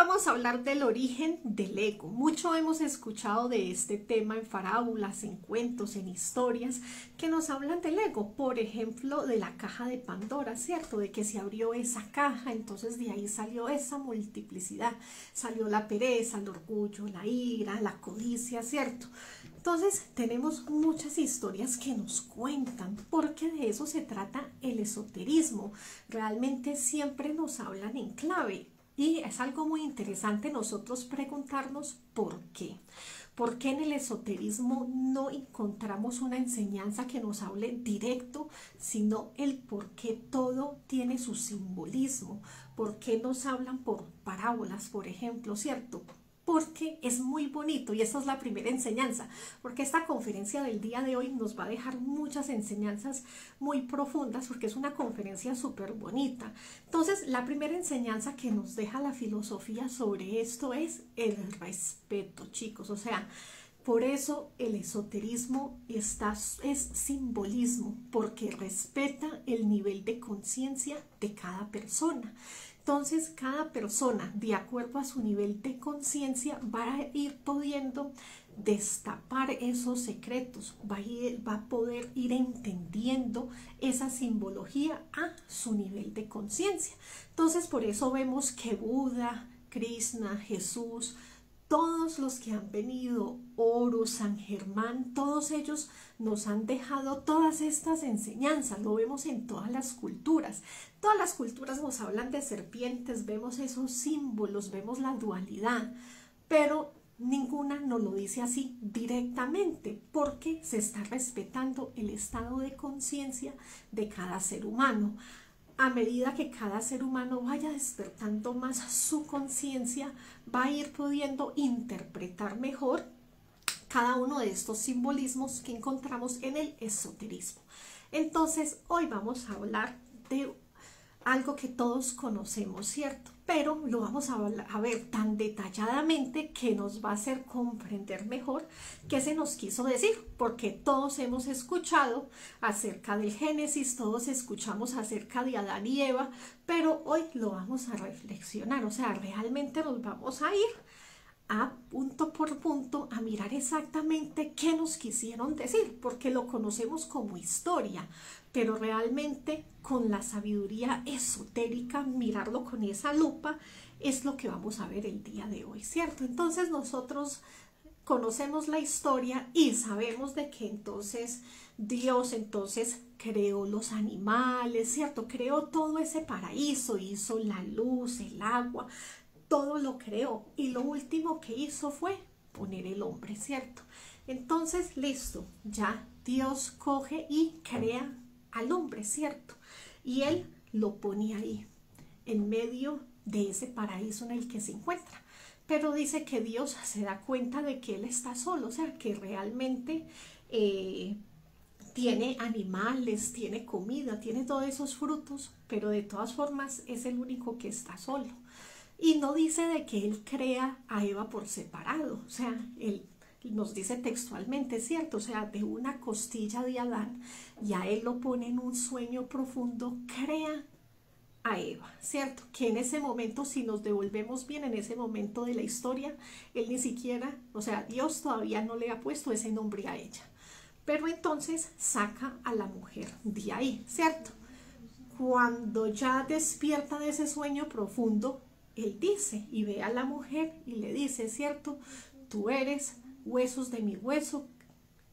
vamos a hablar del origen del ego. Mucho hemos escuchado de este tema en fábulas, en cuentos, en historias que nos hablan del ego. Por ejemplo, de la caja de Pandora, ¿cierto? De que se abrió esa caja, entonces de ahí salió esa multiplicidad. Salió la pereza, el orgullo, la ira, la codicia, ¿cierto? Entonces tenemos muchas historias que nos cuentan, porque de eso se trata el esoterismo. Realmente siempre nos hablan en clave. Y es algo muy interesante nosotros preguntarnos por qué. ¿Por qué en el esoterismo no encontramos una enseñanza que nos hable directo, sino el por qué todo tiene su simbolismo? ¿Por qué nos hablan por parábolas, por ejemplo, cierto? Porque es muy bonito y esa es la primera enseñanza, porque esta conferencia del día de hoy nos va a dejar muchas enseñanzas muy profundas, porque es una conferencia súper bonita. Entonces, la primera enseñanza que nos deja la filosofía sobre esto es el respeto, chicos. O sea, por eso el esoterismo es simbolismo, porque respeta el nivel de conciencia de cada persona. Entonces, cada persona, de acuerdo a su nivel de conciencia, va a ir pudiendo destapar esos secretos, va a poder ir entendiendo esa simbología a su nivel de conciencia. Entonces, por eso vemos que Buda, Krishna, Jesús, todos los que han venido, Horus, San Germán, todos ellos nos han dejado todas estas enseñanzas. Lo vemos en todas las culturas. Todas las culturas nos hablan de serpientes, vemos esos símbolos, vemos la dualidad, pero ninguna nos lo dice así directamente, porque se está respetando el estado de conciencia de cada ser humano. A medida que cada ser humano vaya despertando más su conciencia, va a ir pudiendo interpretar mejor cada uno de estos simbolismos que encontramos en el esoterismo. Entonces, hoy vamos a hablar de algo que todos conocemos, ¿cierto? Pero lo vamos a ver tan detalladamente que nos va a hacer comprender mejor qué se nos quiso decir, porque todos hemos escuchado acerca del Génesis, todos escuchamos acerca de Adán y Eva, pero hoy lo vamos a reflexionar, o sea, realmente nos vamos a ir a punto por punto a mirar exactamente qué nos quisieron decir, porque lo conocemos como historia, pero realmente con la sabiduría esotérica, mirarlo con esa lupa es lo que vamos a ver el día de hoy, ¿cierto? Entonces nosotros conocemos la historia y sabemos de que entonces Dios creó los animales, ¿cierto? Creó todo ese paraíso, hizo la luz, el agua, todo lo creó y lo último que hizo fue poner el hombre, ¿cierto? Entonces, listo, ya Dios coge y crea al hombre, ¿cierto? Y él lo pone ahí, en medio de ese paraíso en el que se encuentra. Pero dice que Dios se da cuenta de que él está solo, o sea, que realmente tiene animales, tiene comida, tiene todos esos frutos, pero de todas formas es el único que está solo. Y no dice de que él crea a Eva por separado, o sea, él nos dice textualmente, ¿cierto? O sea, de una costilla de Adán, y a él lo pone en un sueño profundo, crea a Eva, ¿cierto? Que en ese momento, si nos devolvemos bien, en ese momento de la historia, él ni siquiera, o sea, Dios todavía no le ha puesto ese nombre a ella. Pero entonces saca a la mujer de ahí, ¿cierto? Cuando ya despierta de ese sueño profundo, él dice y ve a la mujer y le dice, ¿cierto? Tú eres huesos de mi hueso,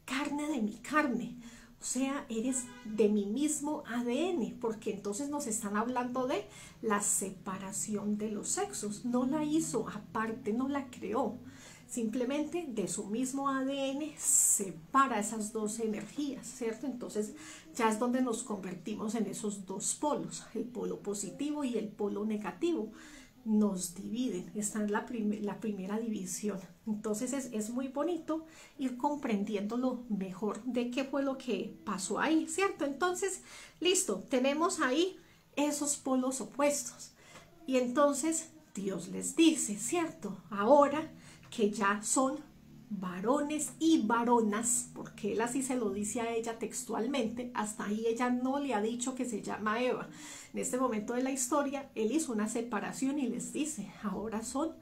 carne de mi carne. O sea, eres de mi mismo ADN, porque entonces nos están hablando de la separación de los sexos. No la hizo aparte, no la creó. Simplemente de su mismo ADN separa esas dos energías, ¿cierto? Entonces ya es donde nos convertimos en esos dos polos, el polo positivo y el polo negativo. Nos dividen, está en la primera división. Entonces es muy bonito ir comprendiéndolo mejor de qué fue lo que pasó ahí, ¿cierto? Entonces, listo, tenemos ahí esos polos opuestos. Y entonces Dios les dice, ¿cierto? Ahora que ya son varones y varonas, porque él así se lo dice a ella textualmente, hasta ahí ella no le ha dicho que se llama Eva. En este momento de la historia, él hizo una separación y les dice, ahora son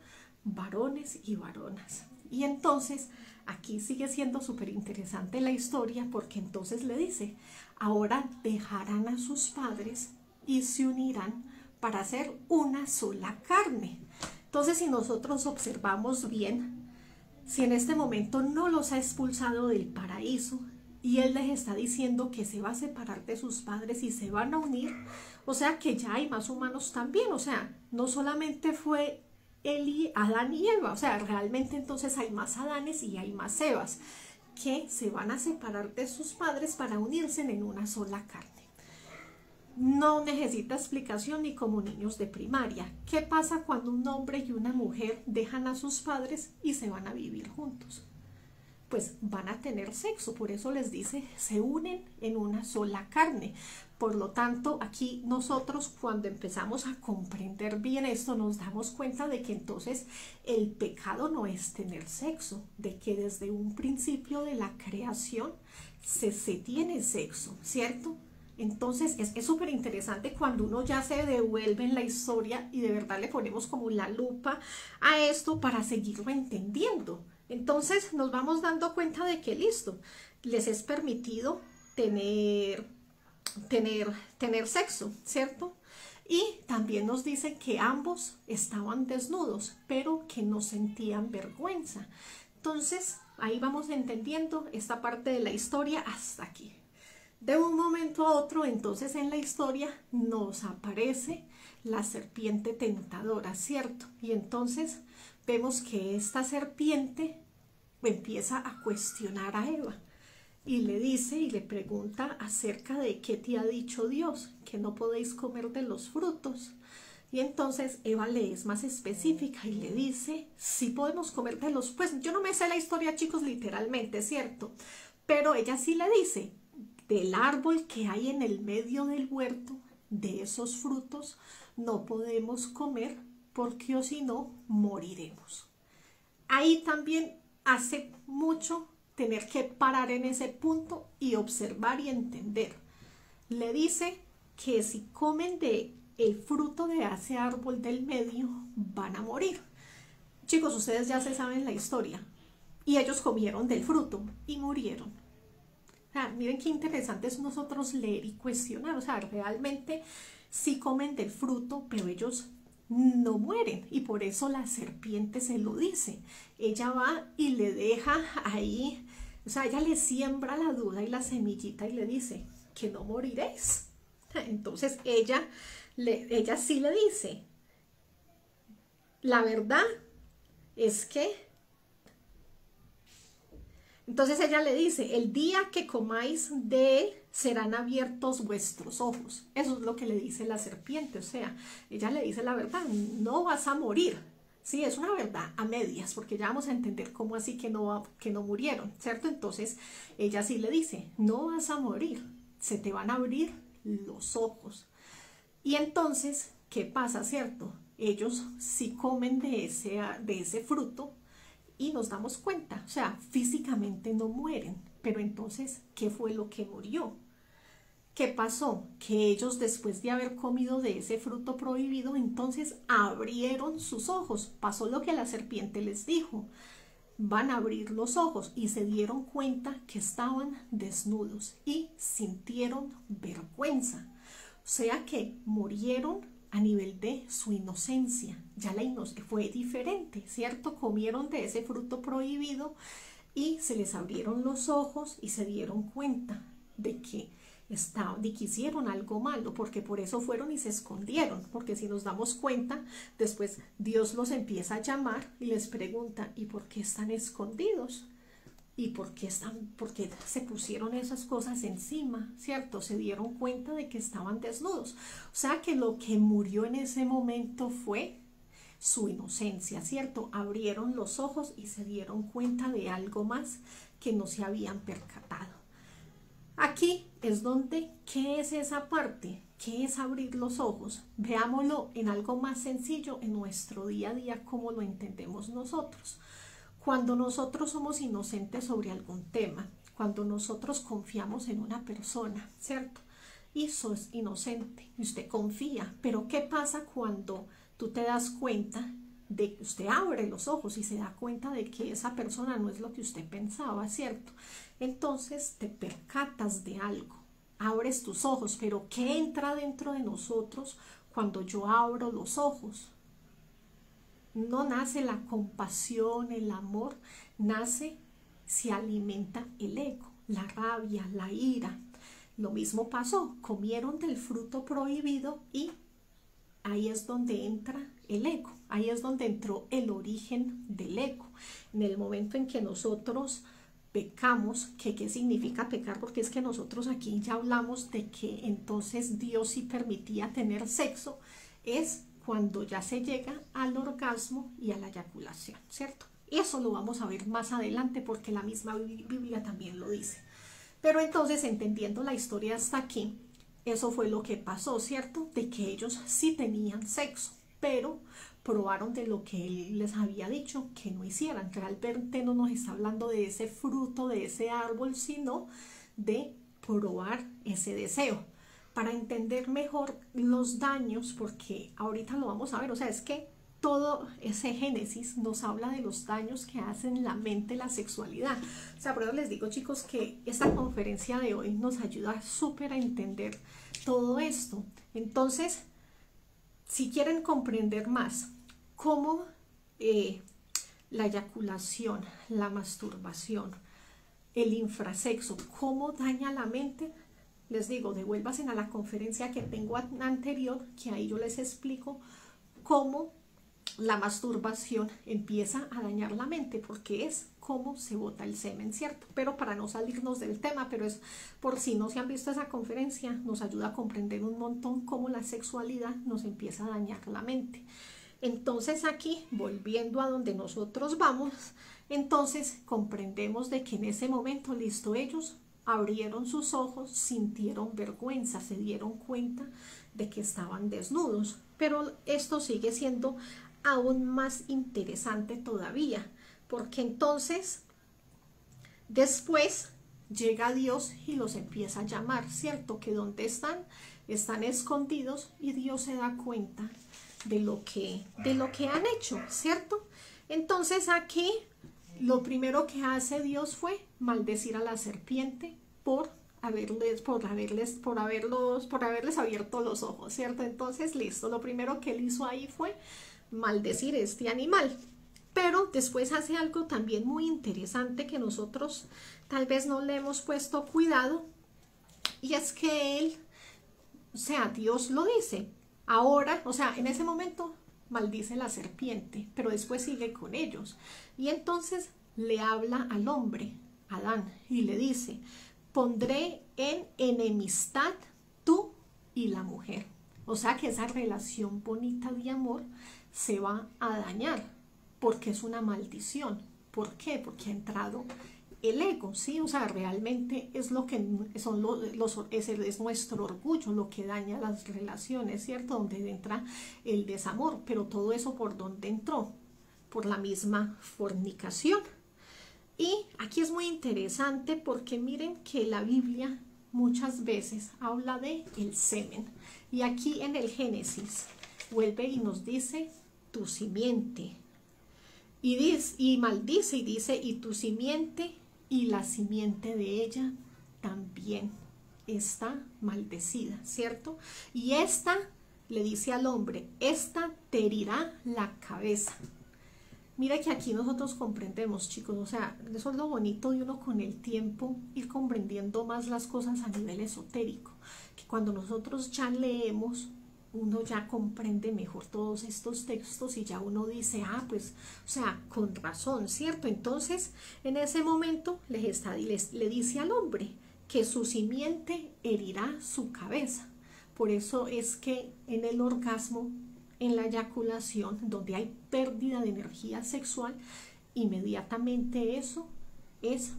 varones y varonas. Y entonces, aquí sigue siendo súper interesante la historia, porque entonces le dice, ahora dejarán a sus padres y se unirán para hacer una sola carne. Entonces, si nosotros observamos bien, si en este momento no los ha expulsado del paraíso y él les está diciendo que se va a separar de sus padres y se van a unir, o sea que ya hay más humanos también, o sea, no solamente fue Adán y Eva, o sea, realmente entonces hay más Adanes y hay más Evas que se van a separar de sus padres para unirse en una sola carne. No necesita explicación ni como niños de primaria. ¿Qué pasa cuando un hombre y una mujer dejan a sus padres y se van a vivir juntos? Pues van a tener sexo, por eso les dice, se unen en una sola carne. Por lo tanto, aquí nosotros cuando empezamos a comprender bien esto, nos damos cuenta de que entonces el pecado no es tener sexo, de que desde un principio de la creación se tiene sexo, ¿cierto? Entonces es súper interesante cuando uno ya se devuelve en la historia y de verdad le ponemos como la lupa a esto para seguirlo entendiendo. Entonces nos vamos dando cuenta de que listo, les es permitido tener sexo, ¿cierto? Y también nos dice que ambos estaban desnudos, pero que no sentían vergüenza. Entonces ahí vamos entendiendo esta parte de la historia hasta aquí. De un momento a otro, entonces en la historia nos aparece la serpiente tentadora, ¿cierto? Y entonces vemos que esta serpiente empieza a cuestionar a Eva y le dice y le pregunta acerca de qué te ha dicho Dios, que no podéis comer de los frutos. Y entonces Eva le es más específica y le dice, sí podemos comer de los, pues yo no me sé la historia, chicos, literalmente, ¿cierto? Pero ella sí le dice, del árbol que hay en el medio del huerto, de esos frutos, no podemos comer porque o si no, moriremos. Ahí también hace mucho tener que parar en ese punto y observar y entender. Le dice que si comen de el fruto de ese árbol del medio, van a morir. Chicos, ustedes ya se saben la historia. Y ellos comieron del fruto y murieron. Miren qué interesante es nosotros leer y cuestionar, o sea, realmente sí comen del fruto, pero ellos no mueren y por eso la serpiente se lo dice. Ella va y le deja ahí, o sea, ella le siembra la duda y la semillita y le dice que no moriréis. Entonces ella sí le dice, la verdad es que entonces ella le dice, el día que comáis de él, serán abiertos vuestros ojos. Eso es lo que le dice la serpiente, o sea, ella le dice la verdad, no vas a morir. Sí, es una verdad a medias, porque ya vamos a entender cómo así que no murieron, ¿cierto? Entonces ella sí le dice, no vas a morir, se te van a abrir los ojos. Y entonces, ¿qué pasa, cierto? Ellos sí comen de ese fruto, y nos damos cuenta, o sea, físicamente no mueren, pero entonces, ¿qué fue lo que murió? ¿Qué pasó? Que ellos después de haber comido de ese fruto prohibido, entonces abrieron sus ojos. Pasó lo que la serpiente les dijo, van a abrir los ojos y se dieron cuenta que estaban desnudos y sintieron vergüenza. O sea que murieron a nivel de su inocencia, ya la inocencia fue diferente, ¿cierto? Comieron de ese fruto prohibido y se les abrieron los ojos y se dieron cuenta de que hicieron algo malo, porque por eso fueron y se escondieron, porque si nos damos cuenta, después Dios los empieza a llamar y les pregunta, ¿y por qué están escondidos? ¿Y por qué se pusieron esas cosas encima? ¿Cierto? Se dieron cuenta de que estaban desnudos. O sea que lo que murió en ese momento fue su inocencia, ¿cierto? Abrieron los ojos y se dieron cuenta de algo más que no se habían percatado. Aquí es donde, ¿qué es esa parte? ¿Qué es abrir los ojos? Veámoslo en algo más sencillo en nuestro día a día, como lo entendemos nosotros. Cuando nosotros somos inocentes sobre algún tema, cuando nosotros confiamos en una persona, ¿cierto? Y sos inocente y usted confía, pero ¿qué pasa cuando tú te das cuenta de que usted abre los ojos y se da cuenta de que esa persona no es lo que usted pensaba, ¿cierto? Entonces te percatas de algo, abres tus ojos, pero ¿qué entra dentro de nosotros cuando yo abro los ojos? No nace la compasión, el amor, nace, se alimenta el ego, la rabia, la ira. Lo mismo pasó, comieron del fruto prohibido y ahí es donde entra el ego, ahí es donde entró el origen del ego. En el momento en que nosotros pecamos, que qué significa pecar, porque es que nosotros aquí ya hablamos de que entonces Dios sí permitía tener sexo, es cuando ya se llega al orgasmo y a la eyaculación, ¿cierto? Y eso lo vamos a ver más adelante porque la misma Biblia también lo dice. Pero entonces, entendiendo la historia hasta aquí, eso fue lo que pasó, ¿cierto? De que ellos sí tenían sexo, pero probaron de lo que él les había dicho que no hicieran. Realmente no nos está hablando de ese fruto, de ese árbol, sino de probar ese deseo. Para entender mejor los daños, porque ahorita lo vamos a ver, o sea, es que todo ese Génesis nos habla de los daños que hacen la mente, la sexualidad. O sea, por eso les digo, chicos, que esta conferencia de hoy nos ayuda súper a entender todo esto. Entonces, si quieren comprender más cómo la eyaculación, la masturbación, el infrasexo, cómo daña la mente, les digo, devuélvanse a la conferencia que tengo anterior, que ahí yo les explico cómo la masturbación empieza a dañar la mente, porque es cómo se bota el semen, ¿cierto? Pero para no salirnos del tema, pero es por si no se han visto esa conferencia, nos ayuda a comprender un montón cómo la sexualidad nos empieza a dañar la mente. Entonces aquí, volviendo a donde nosotros vamos, entonces comprendemos de que en ese momento, listo, ellos abrieron sus ojos, sintieron vergüenza, se dieron cuenta de que estaban desnudos. Pero esto sigue siendo aún más interesante todavía, porque entonces después llega Dios y los empieza a llamar, ¿cierto? Que donde están escondidos y Dios se da cuenta de lo que han hecho, ¿cierto? Entonces aquí lo primero que hace Dios fue maldecir a la serpiente por haberles abierto los ojos, ¿cierto? Entonces, listo, lo primero que él hizo ahí fue maldecir este animal. Pero después hace algo también muy interesante que nosotros tal vez no le hemos puesto cuidado, y es que él, o sea, Dios lo dice, ahora, o sea, en ese momento maldice la serpiente, pero después sigue con ellos. Y entonces le habla al hombre, Adán, y le dice, pondré en enemistad tú y la mujer. O sea que esa relación bonita de amor se va a dañar, porque es una maldición. ¿Por qué? Porque ha entrado el ego, ¿sí? O sea, realmente es lo que son es nuestro orgullo lo que daña las relaciones, ¿cierto? Donde entra el desamor, pero todo eso ¿por dónde entró? Por la misma fornicación. Y aquí es muy interesante porque miren que la Biblia muchas veces habla de el semen, y aquí en el Génesis vuelve y nos dice tu simiente, y maldice y dice y tu simiente y la simiente de ella también está maldecida, ¿cierto? Y esta le dice al hombre, esta te herirá la cabeza. Mira que aquí nosotros comprendemos, chicos, o sea, eso es lo bonito de uno con el tiempo, ir comprendiendo más las cosas a nivel esotérico, que cuando nosotros ya leemos, uno ya comprende mejor todos estos textos y ya uno dice, ah, pues, o sea, con razón, ¿cierto? Entonces, en ese momento le dice al hombre que su simiente herirá su cabeza. Por eso es que en el orgasmo, en la eyaculación, donde hay pérdida de energía sexual, inmediatamente eso es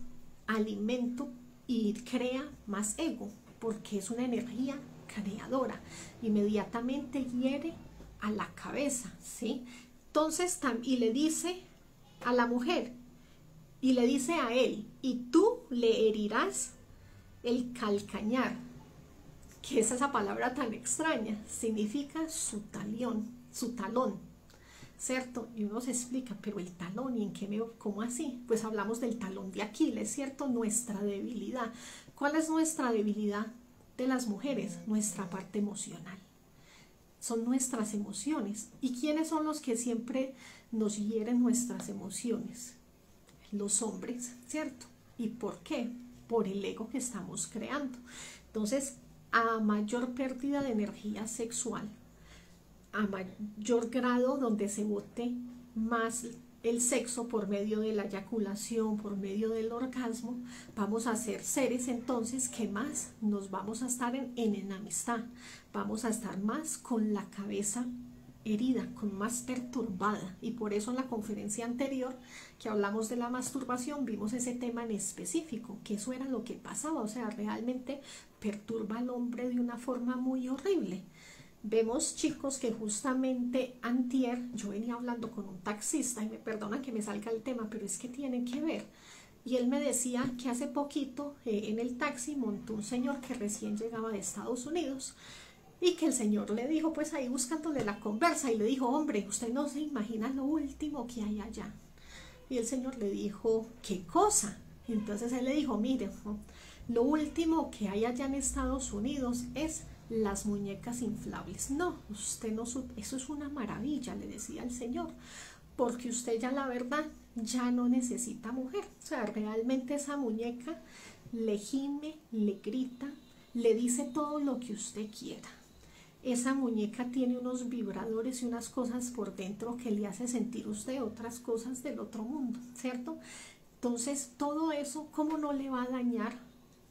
alimento y crea más ego, porque es una energía creadora, inmediatamente hiere a la cabeza, ¿sí? Entonces, y le dice a la mujer, y le dice a él, y tú le herirás el calcañar, que es esa palabra tan extraña, significa su talón, ¿cierto? Y uno se explica, pero el talón, ¿y en qué cómo así? Pues hablamos del talón de Aquiles, ¿cierto? Nuestra debilidad. ¿Cuál es nuestra debilidad de las mujeres? Nuestra parte emocional. Son nuestras emociones. ¿Y quiénes son los que siempre nos hieren nuestras emociones? Los hombres, ¿cierto? ¿Y por qué? Por el ego que estamos creando. Entonces, a mayor pérdida de energía sexual, a mayor grado donde se bote más el sexo por medio de la eyaculación, por medio del orgasmo, vamos a ser seres entonces que más nos vamos a estar en enemistad, vamos a estar más con la cabeza herida, con más perturbada, y por eso en la conferencia anterior que hablamos de la masturbación vimos ese tema en específico, que eso era lo que pasaba, o sea, realmente perturba al hombre de una forma muy horrible. Vemos, chicos, que justamente antier yo venía hablando con un taxista, y me perdonan que me salga el tema, pero es que tiene que ver, y él me decía que hace poquito en el taxi montó un señor que recién llegaba de Estados Unidos, y que el señor le dijo, pues ahí buscándole la conversa, y le dijo, hombre, usted no se imagina lo último que hay allá. Y el señor le dijo, ¿qué cosa? Y entonces él le dijo, mire, lo último que hay allá en Estados Unidos es las muñecas inflables. No, usted no, eso es una maravilla, le decía el señor, porque usted ya la verdad ya no necesita mujer. O sea, realmente esa muñeca le gime, le grita, le dice todo lo que usted quiera. Esa muñeca tiene unos vibradores y unas cosas por dentro que le hace sentir usted otras cosas del otro mundo, ¿cierto? Entonces, todo eso, ¿cómo no le va a dañar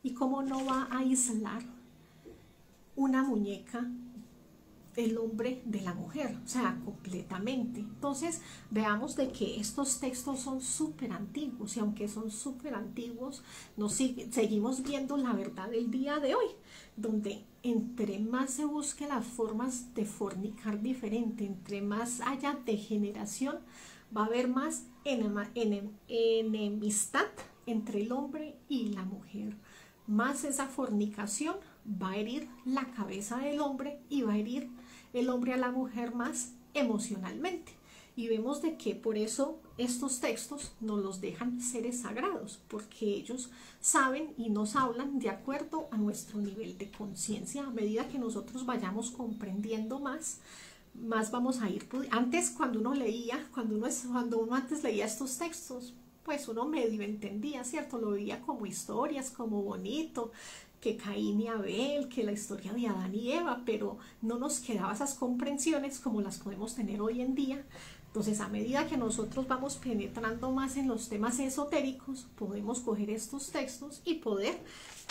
y cómo no va a aislar una muñeca el hombre de la mujer? O sea, completamente. Entonces, veamos de que estos textos son súper antiguos, y aunque son súper antiguos, seguimos viendo la verdad del día de hoy, donde entre más se busque las formas de fornicar diferente, entre más haya degeneración, va a haber más enemistad entre el hombre y la mujer. Más esa fornicación va a herir la cabeza del hombre, y va a herir el hombre a la mujer más emocionalmente. Y vemos de que por eso estos textos nos los dejan seres sagrados, porque ellos saben y nos hablan de acuerdo a nuestro nivel de conciencia. A medida que nosotros vayamos comprendiendo más vamos a ir. Antes, cuando uno antes leía estos textos, pues uno medio entendía, ¿cierto? Lo veía como historias, como bonito, que Caín y Abel, que la historia de Adán y Eva, pero no nos quedaban esas comprensiones como las podemos tener hoy en día. Entonces, a medida que nosotros vamos penetrando más en los temas esotéricos, podemos coger estos textos y poder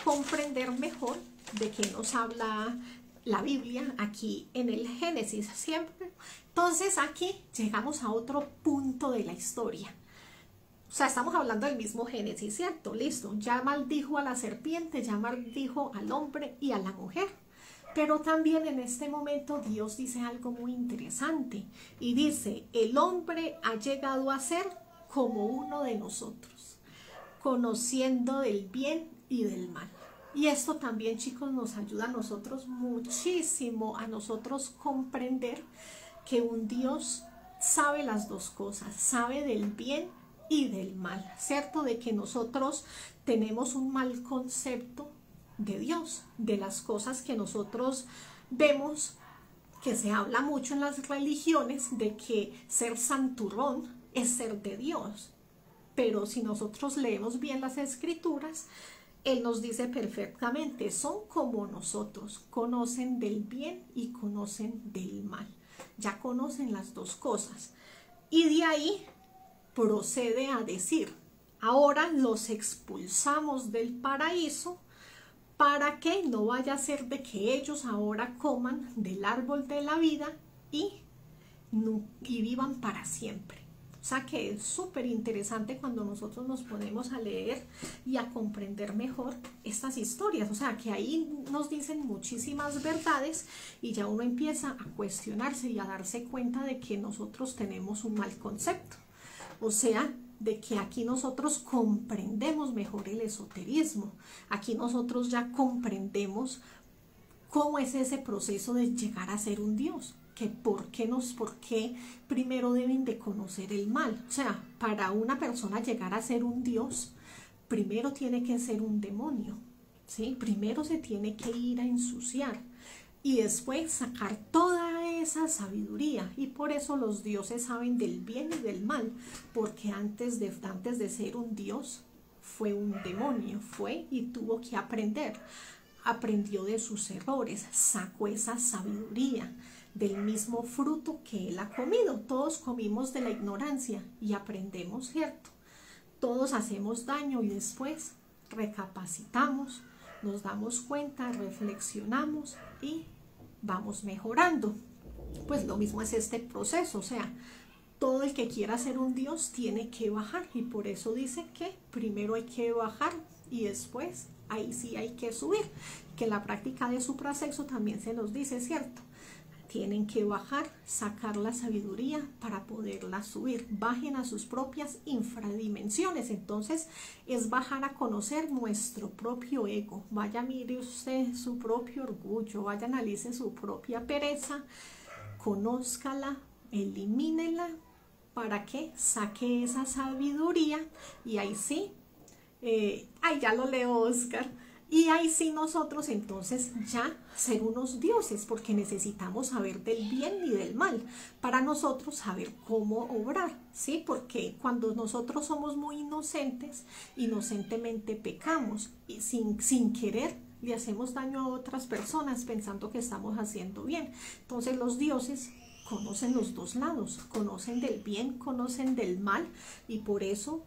comprender mejor de qué nos habla la Biblia aquí en el Génesis siempre. Entonces, aquí llegamos a otro punto de la historia. O sea, estamos hablando del mismo Génesis, ¿cierto? Listo, ya maldijo a la serpiente, ya maldijo al hombre y a la mujer. Pero también en este momento Dios dice algo muy interesante, y dice, el hombre ha llegado a ser como uno de nosotros, conociendo del bien y del mal. Y esto también, chicos, nos ayuda a nosotros muchísimo, a nosotros comprender que un Dios sabe las dos cosas, sabe del bien y del mal, ¿cierto? De que nosotros tenemos un mal concepto de Dios, de las cosas que nosotros vemos, que se habla mucho en las religiones, de que ser santurrón es ser de Dios. Pero si nosotros leemos bien las escrituras, Él nos dice perfectamente, son como nosotros, conocen del bien y conocen del mal. Ya conocen las dos cosas. Y de ahí procede a decir, ahora los expulsamos del paraíso para que no vaya a ser de que ellos ahora coman del árbol de la vida y vivan para siempre. O sea que es súper interesante cuando nosotros nos ponemos a leer y a comprender mejor estas historias. O sea que ahí nos dicen muchísimas verdades, y ya uno empieza a cuestionarse y a darse cuenta de que nosotros tenemos un mal concepto. O sea, de que aquí nosotros comprendemos mejor el esoterismo. Aquí nosotros ya comprendemos cómo es ese proceso de llegar a ser un Dios. Que por qué primero deben de conocer el mal. O sea, para una persona llegar a ser un Dios, primero tiene que ser un demonio, ¿sí? Primero se tiene que ir a ensuciar y después sacar toda esa sabiduría. Y por eso los dioses saben del bien y del mal, porque antes de ser un dios fue un demonio, fue y tuvo que aprender. Aprendió de sus errores, sacó esa sabiduría del mismo fruto que él ha comido. Todos comimos de la ignorancia y aprendemos, ¿cierto? Todos hacemos daño y después recapacitamos, nos damos cuenta, reflexionamos y vamos mejorando. Pues lo mismo es este proceso, o sea, todo el que quiera ser un Dios tiene que bajar, y por eso dice que primero hay que bajar y después ahí sí hay que subir, que en la práctica de suprasexo también se nos dice, ¿cierto? Tienen que bajar, sacar la sabiduría para poderla subir. Bajen a sus propias infradimensiones. Entonces es bajar a conocer nuestro propio ego. Vaya, mire usted su propio orgullo, vaya, analice su propia pereza, conózcala, elimínela, para que saque esa sabiduría, y ahí sí, ya lo leo, Oscar. Y ahí sí nosotros entonces ya ser unos dioses, porque necesitamos saber del bien y del mal para nosotros saber cómo obrar, ¿sí? Porque cuando nosotros somos muy inocentes, inocentemente pecamos y sin querer le hacemos daño a otras personas pensando que estamos haciendo bien. Entonces los dioses conocen los dos lados, conocen del bien, conocen del mal, y por eso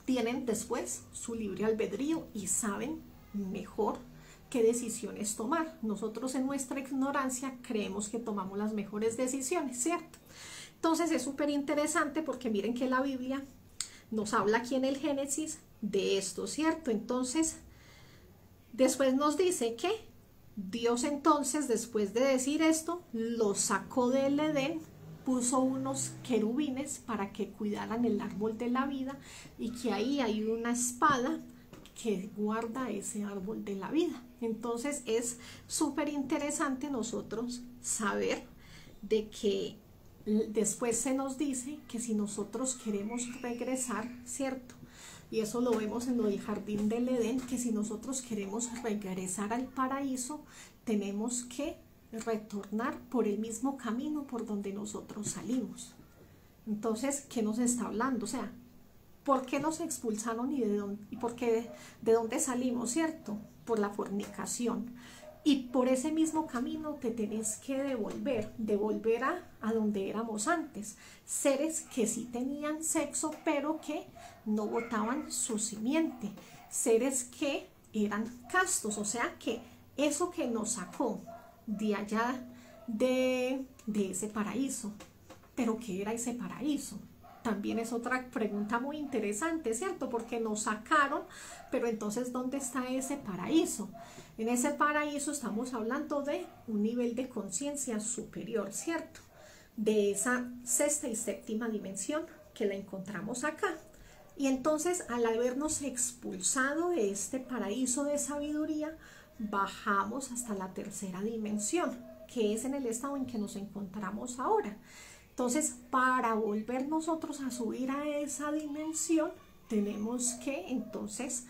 tienen después su libre albedrío y saben mejor qué decisiones tomar. Nosotros en nuestra ignorancia creemos que tomamos las mejores decisiones, ¿cierto? Entonces es súper interesante porque miren que la Biblia nos habla aquí en el Génesis de esto, ¿cierto? Entonces después nos dice que Dios entonces, después de decir esto, los sacó del Edén, puso unos querubines para que cuidaran el árbol de la vida, y que ahí hay una espada que guarda ese árbol de la vida. Entonces es súper interesante nosotros saber de que después se nos dice que si nosotros queremos regresar, ¿cierto? Y eso lo vemos en lo del jardín del Edén, que si nosotros queremos regresar al paraíso, tenemos que retornar por el mismo camino por donde nosotros salimos. Entonces, ¿qué nos está hablando? O sea, ¿por qué nos expulsaron y de dónde salimos, cierto? Por la fornicación. Y por ese mismo camino te tenés que devolver a donde éramos antes. Seres que sí tenían sexo, pero que no botaban su simiente. Seres que eran castos, o sea que eso que nos sacó de allá de ese paraíso. ¿Pero qué era ese paraíso? También es otra pregunta muy interesante, ¿cierto? Porque nos sacaron, pero entonces ¿dónde está ese paraíso? En ese paraíso estamos hablando de un nivel de conciencia superior, ¿cierto? De esa sexta y séptima dimensión que la encontramos acá. Y entonces, al habernos expulsado de este paraíso de sabiduría, bajamos hasta la tercera dimensión, que es en el estado en que nos encontramos ahora. Entonces, para volver nosotros a subir a esa dimensión, tenemos que entonces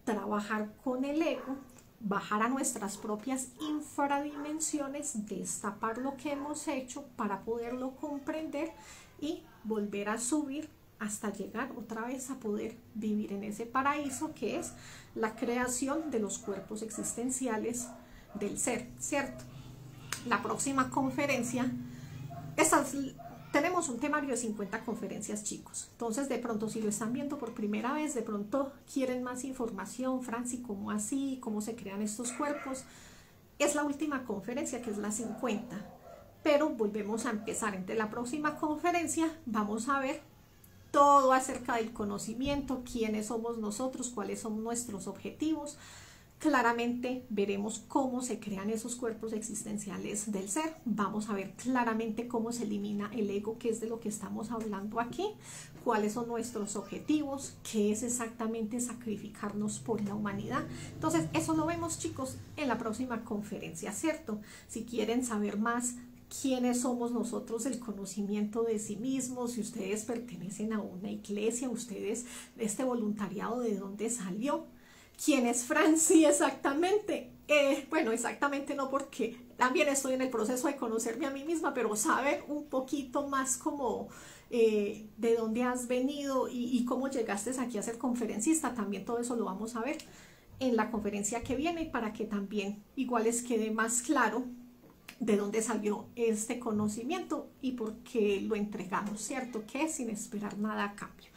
trabajar con el ego, bajar a nuestras propias infradimensiones, destapar lo que hemos hecho para poderlo comprender y volver a subir hasta llegar otra vez a poder vivir en ese paraíso que es la creación de los cuerpos existenciales del ser, ¿cierto? La próxima conferencia, tenemos un temario de 50 conferencias, chicos. Entonces, de pronto, si lo están viendo por primera vez, de pronto quieren más información, Franci, ¿cómo así? ¿Cómo se crean estos cuerpos? Es la última conferencia, que es la 50. Pero volvemos a empezar. Entre la próxima conferencia vamos a ver todo acerca del conocimiento, quiénes somos nosotros, cuáles son nuestros objetivos, claramente veremos cómo se crean esos cuerpos existenciales del ser. Vamos a ver claramente cómo se elimina el ego, que es de lo que estamos hablando aquí, cuáles son nuestros objetivos, qué es exactamente sacrificarnos por la humanidad. Entonces, eso lo vemos, chicos, en la próxima conferencia, ¿cierto? Si quieren saber más quiénes somos nosotros, el conocimiento de sí mismos, si ustedes pertenecen a una iglesia, ustedes, este voluntariado, ¿de dónde salió? ¿Quién es Franci exactamente? Bueno, exactamente no, porque también estoy en el proceso de conocerme a mí misma, pero saber un poquito más como de dónde has venido y cómo llegaste aquí a ser conferencista, también todo eso lo vamos a ver en la conferencia que viene, para que también igual les quede más claro de dónde salió este conocimiento y por qué lo entregamos, ¿cierto? Que sin esperar nada a cambio.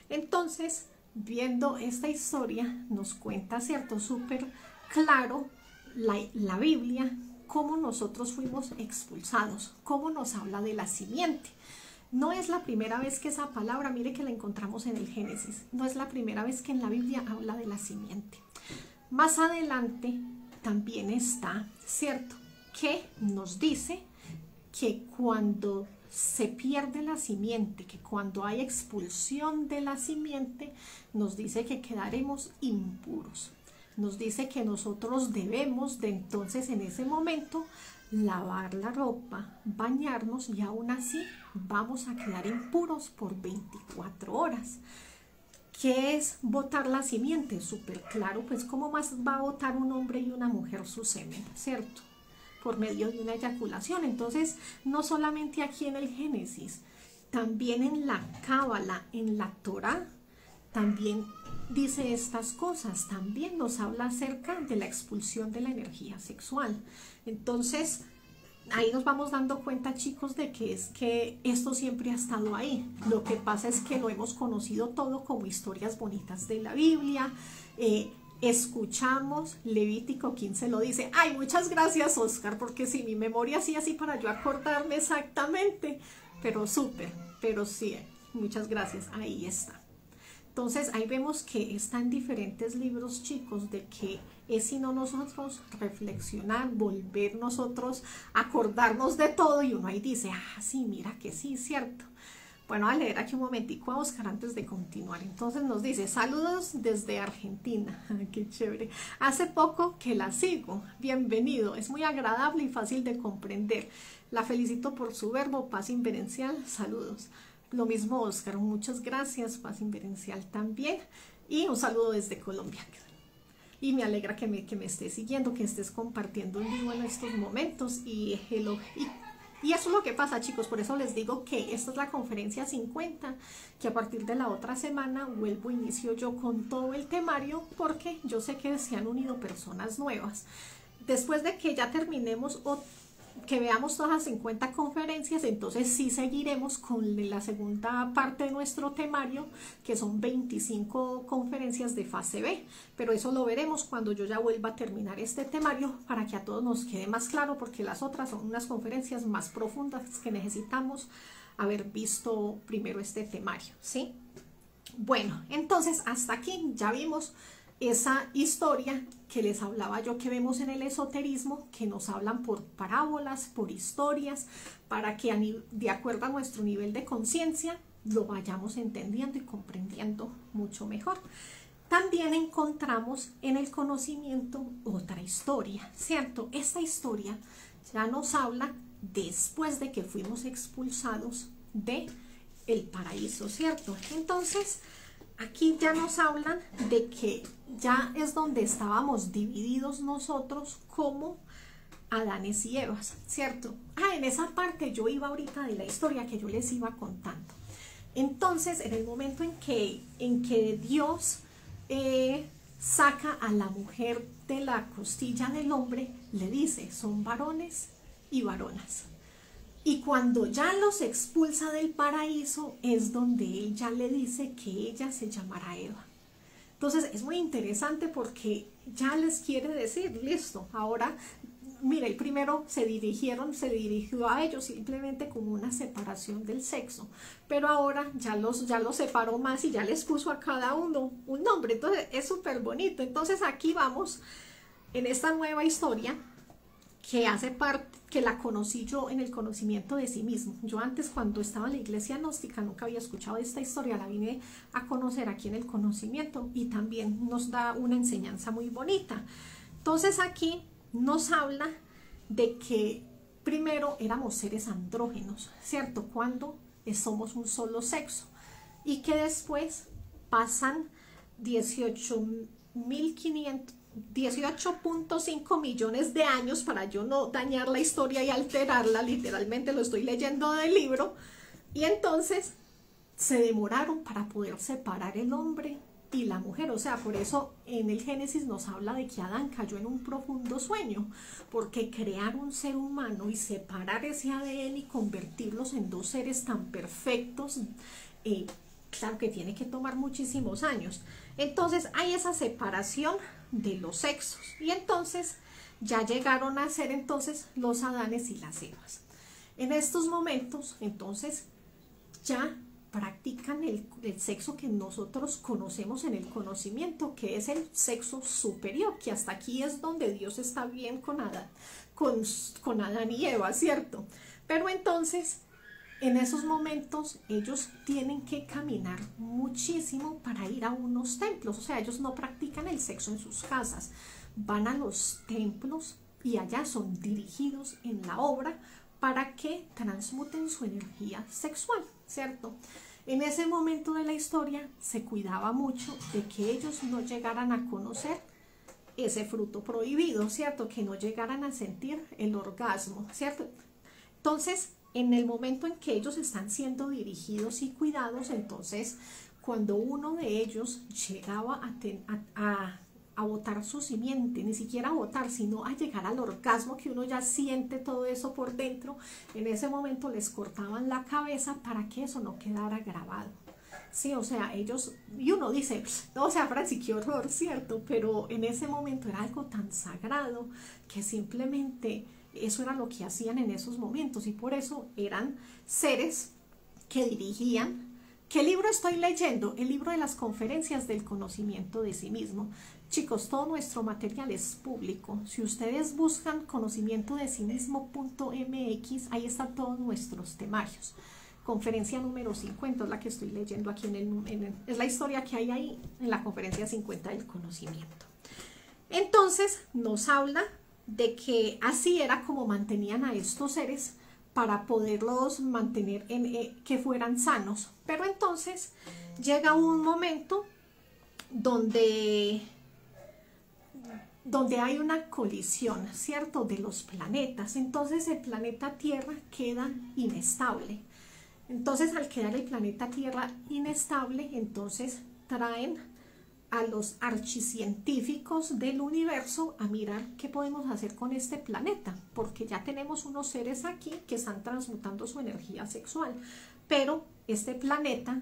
Entonces, viendo esta historia, nos cuenta, ¿cierto? Súper claro la Biblia, cómo nosotros fuimos expulsados, cómo nos habla de la simiente. No es la primera vez que esa palabra, mire que la encontramos en el Génesis, no es la primera vez que en la Biblia habla de la simiente. Más adelante también está, ¿cierto?, que nos dice que cuando se pierde la simiente, que cuando hay expulsión de la simiente, nos dice que quedaremos impuros. Nos dice que nosotros debemos de entonces en ese momento lavar la ropa, bañarnos, y aún así vamos a quedar impuros por 24 horas. ¿Qué es botar la simiente? Súper claro, pues ¿cómo más va a botar un hombre y una mujer su semen, cierto? Por medio de una eyaculación. Entonces, no solamente aquí en el Génesis, también en la Cábala, en la Torá, también dice estas cosas, también nos habla acerca de la expulsión de la energía sexual. Entonces, ahí nos vamos dando cuenta, chicos, de que es que esto siempre ha estado ahí. Lo que pasa es que lo hemos conocido todo como historias bonitas de la Biblia. Escuchamos, Levítico 15 lo dice. Ay, muchas gracias, Oscar, porque sí, mi memoria sí, así para yo acordarme exactamente, pero súper, pero sí, muchas gracias, ahí está. Entonces ahí vemos que están diferentes libros, chicos, de que es sino nosotros reflexionar, volver nosotros, acordarnos de todo, y uno ahí dice, ah, sí, mira que sí, cierto. Bueno, a leer aquí un momentico a Oscar antes de continuar. Entonces nos dice, saludos desde Argentina. Qué chévere. Hace poco que la sigo. Bienvenido. Es muy agradable y fácil de comprender. La felicito por su verbo, paz inverencial. Saludos. Lo mismo, Oscar. Muchas gracias. Paz inverencial también. Y un saludo desde Colombia. Y me alegra que me estés siguiendo, que estés compartiendo en vivo en estos momentos. Y eso es lo que pasa, chicos, por eso les digo que esta es la conferencia 50, que a partir de la otra semana vuelvo, inicio yo con todo el temario, porque yo sé que se han unido personas nuevas. Después de que ya terminemos o que veamos todas las 50 conferencias, entonces sí seguiremos con la segunda parte de nuestro temario, que son 25 conferencias de fase B, pero eso lo veremos cuando yo ya vuelva a terminar este temario, para que a todos nos quede más claro, porque las otras son unas conferencias más profundas que necesitamos haber visto primero este temario, ¿sí? Bueno, entonces hasta aquí ya vimos esa historia que les hablaba yo, que vemos en el esoterismo, que nos hablan por parábolas, por historias, para que de acuerdo a nuestro nivel de conciencia lo vayamos entendiendo y comprendiendo mucho mejor. También encontramos en el conocimiento otra historia, ¿cierto? Esta historia ya nos habla después de que fuimos expulsados del paraíso, ¿cierto? Entonces, aquí ya nos hablan de que ya es donde estábamos divididos nosotros como Adanes y Evas, ¿cierto? En esa parte yo iba ahorita de la historia que yo les iba contando. Entonces, en el momento en que Dios saca a la mujer de la costilla del hombre, le dice, son varones y varonas. Y cuando ya los expulsa del paraíso, es donde él ya le dice que ella se llamará Eva. Entonces es muy interesante, porque ya les quiere decir, listo, ahora, mire, el primero se dirigió a ellos simplemente como una separación del sexo, pero ahora ya los separó más y ya les puso a cada uno un nombre. Entonces es súper bonito. Entonces aquí vamos en esta nueva historia que hace parte, que la conocí yo en el conocimiento de sí mismo. Yo antes, cuando estaba en la iglesia gnóstica, nunca había escuchado esta historia, la vine a conocer aquí en el conocimiento y también nos da una enseñanza muy bonita. Entonces aquí nos habla de que primero éramos seres andrógenos, ¿cierto? Cuando somos un solo sexo y que después pasan 18.5 millones de años, para yo no dañar la historia y alterarla, literalmente lo estoy leyendo del libro, y entonces se demoraron para poder separar el hombre y la mujer. O sea, por eso en el Génesis nos habla de que Adán cayó en un profundo sueño, porque crear un ser humano y separar ese ADN y convertirlos en dos seres tan perfectos, claro que tiene que tomar muchísimos años. Entonces hay esa separación de los sexos y entonces ya llegaron a ser entonces los Adanes y las Evas. En estos momentos entonces ya practican el sexo que nosotros conocemos en el conocimiento, que es el sexo superior, que hasta aquí es donde Dios está bien con Adán, con Adán y Eva, ¿cierto? Pero entonces en esos momentos ellos tienen que caminar muchísimo para ir a unos templos. O sea, ellos no practican el sexo en sus casas, van a los templos y allá son dirigidos en la obra para que transmuten su energía sexual, ¿cierto? En ese momento de la historia se cuidaba mucho de que ellos no llegaran a conocer ese fruto prohibido, ¿cierto? Que no llegaran a sentir el orgasmo, ¿cierto? Entonces, en el momento en que ellos están siendo dirigidos y cuidados, entonces cuando uno de ellos llegaba a botar su simiente, ni siquiera a botar, sino a llegar al orgasmo, que uno ya siente todo eso por dentro, en ese momento les cortaban la cabeza para que eso no quedara grabado. Sí, o sea, ellos, y uno dice, no, o sea, Franci, qué horror, ¿cierto? Pero en ese momento era algo tan sagrado que simplemente eso era lo que hacían en esos momentos y por eso eran seres que dirigían. ¿Qué libro estoy leyendo? El libro de las conferencias del conocimiento de sí mismo. Chicos, todo nuestro material es público. Si ustedes buscan conocimiento de sí mismo.mx, ahí están todos nuestros temarios. Conferencia número 50 es la que estoy leyendo aquí es la historia que hay ahí en la conferencia 50 del conocimiento. Entonces nos habla de que así era como mantenían a estos seres para poderlos mantener que fueran sanos. Pero entonces llega un momento donde hay una colisión, ¿cierto?, de los planetas. Entonces el planeta Tierra queda inestable. Entonces al quedar el planeta Tierra inestable, entonces traen a los archicientíficos del universo a mirar qué podemos hacer con este planeta, porque ya tenemos unos seres aquí que están transmutando su energía sexual, pero este planeta,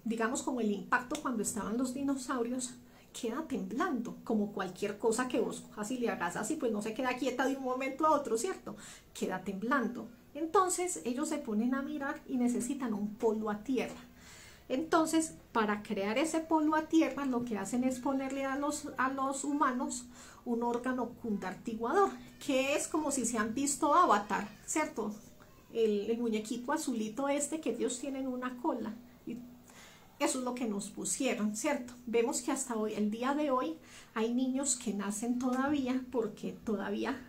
digamos como el impacto cuando estaban los dinosaurios, queda temblando, como cualquier cosa que vos cojas y le hagas así, pues no se queda quieta de un momento a otro, ¿cierto? Queda temblando. Entonces ellos se ponen a mirar y necesitan un polo a tierra. Entonces, para crear ese polo a tierra, lo que hacen es ponerle a los humanos un órgano cundartiguador, que es como si se han visto Avatar, ¿cierto? El muñequito azulito que ellos tienen una cola. Y eso es lo que nos pusieron, ¿cierto? Vemos que hasta hoy, el día de hoy, hay niños que nacen todavía, porque todavía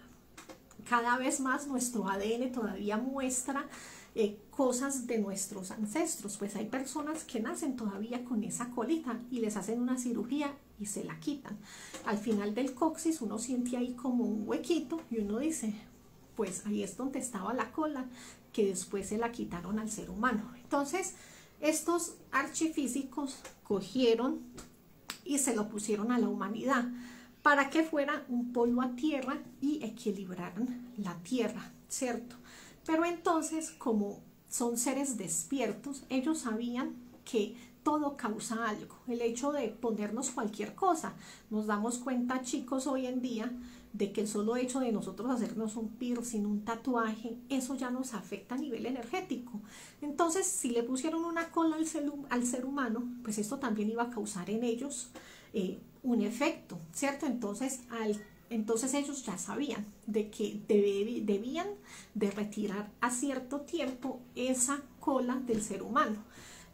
cada vez más nuestro ADN todavía muestra cosas de nuestros ancestros. Pues hay personas que nacen todavía con esa colita y les hacen una cirugía y se la quitan. Al final del coxis uno siente ahí como un huequito y uno dice, pues ahí es donde estaba la cola, que después se la quitaron al ser humano. Entonces estos archifísicos cogieron y se lo pusieron a la humanidad para que fuera un polo a tierra y equilibraran la tierra, ¿cierto? Pero entonces, como son seres despiertos, ellos sabían que todo causa algo. El hecho de ponernos cualquier cosa, nos damos cuenta, chicos, hoy en día, de que el solo hecho de nosotros hacernos un piercing, un tatuaje, eso ya nos afecta a nivel energético. Entonces, si le pusieron una cola al ser humano, pues esto también iba a causar en ellos un efecto, ¿cierto? Entonces, al Entonces ellos ya sabían de que debían de retirar a cierto tiempo esa cola del ser humano.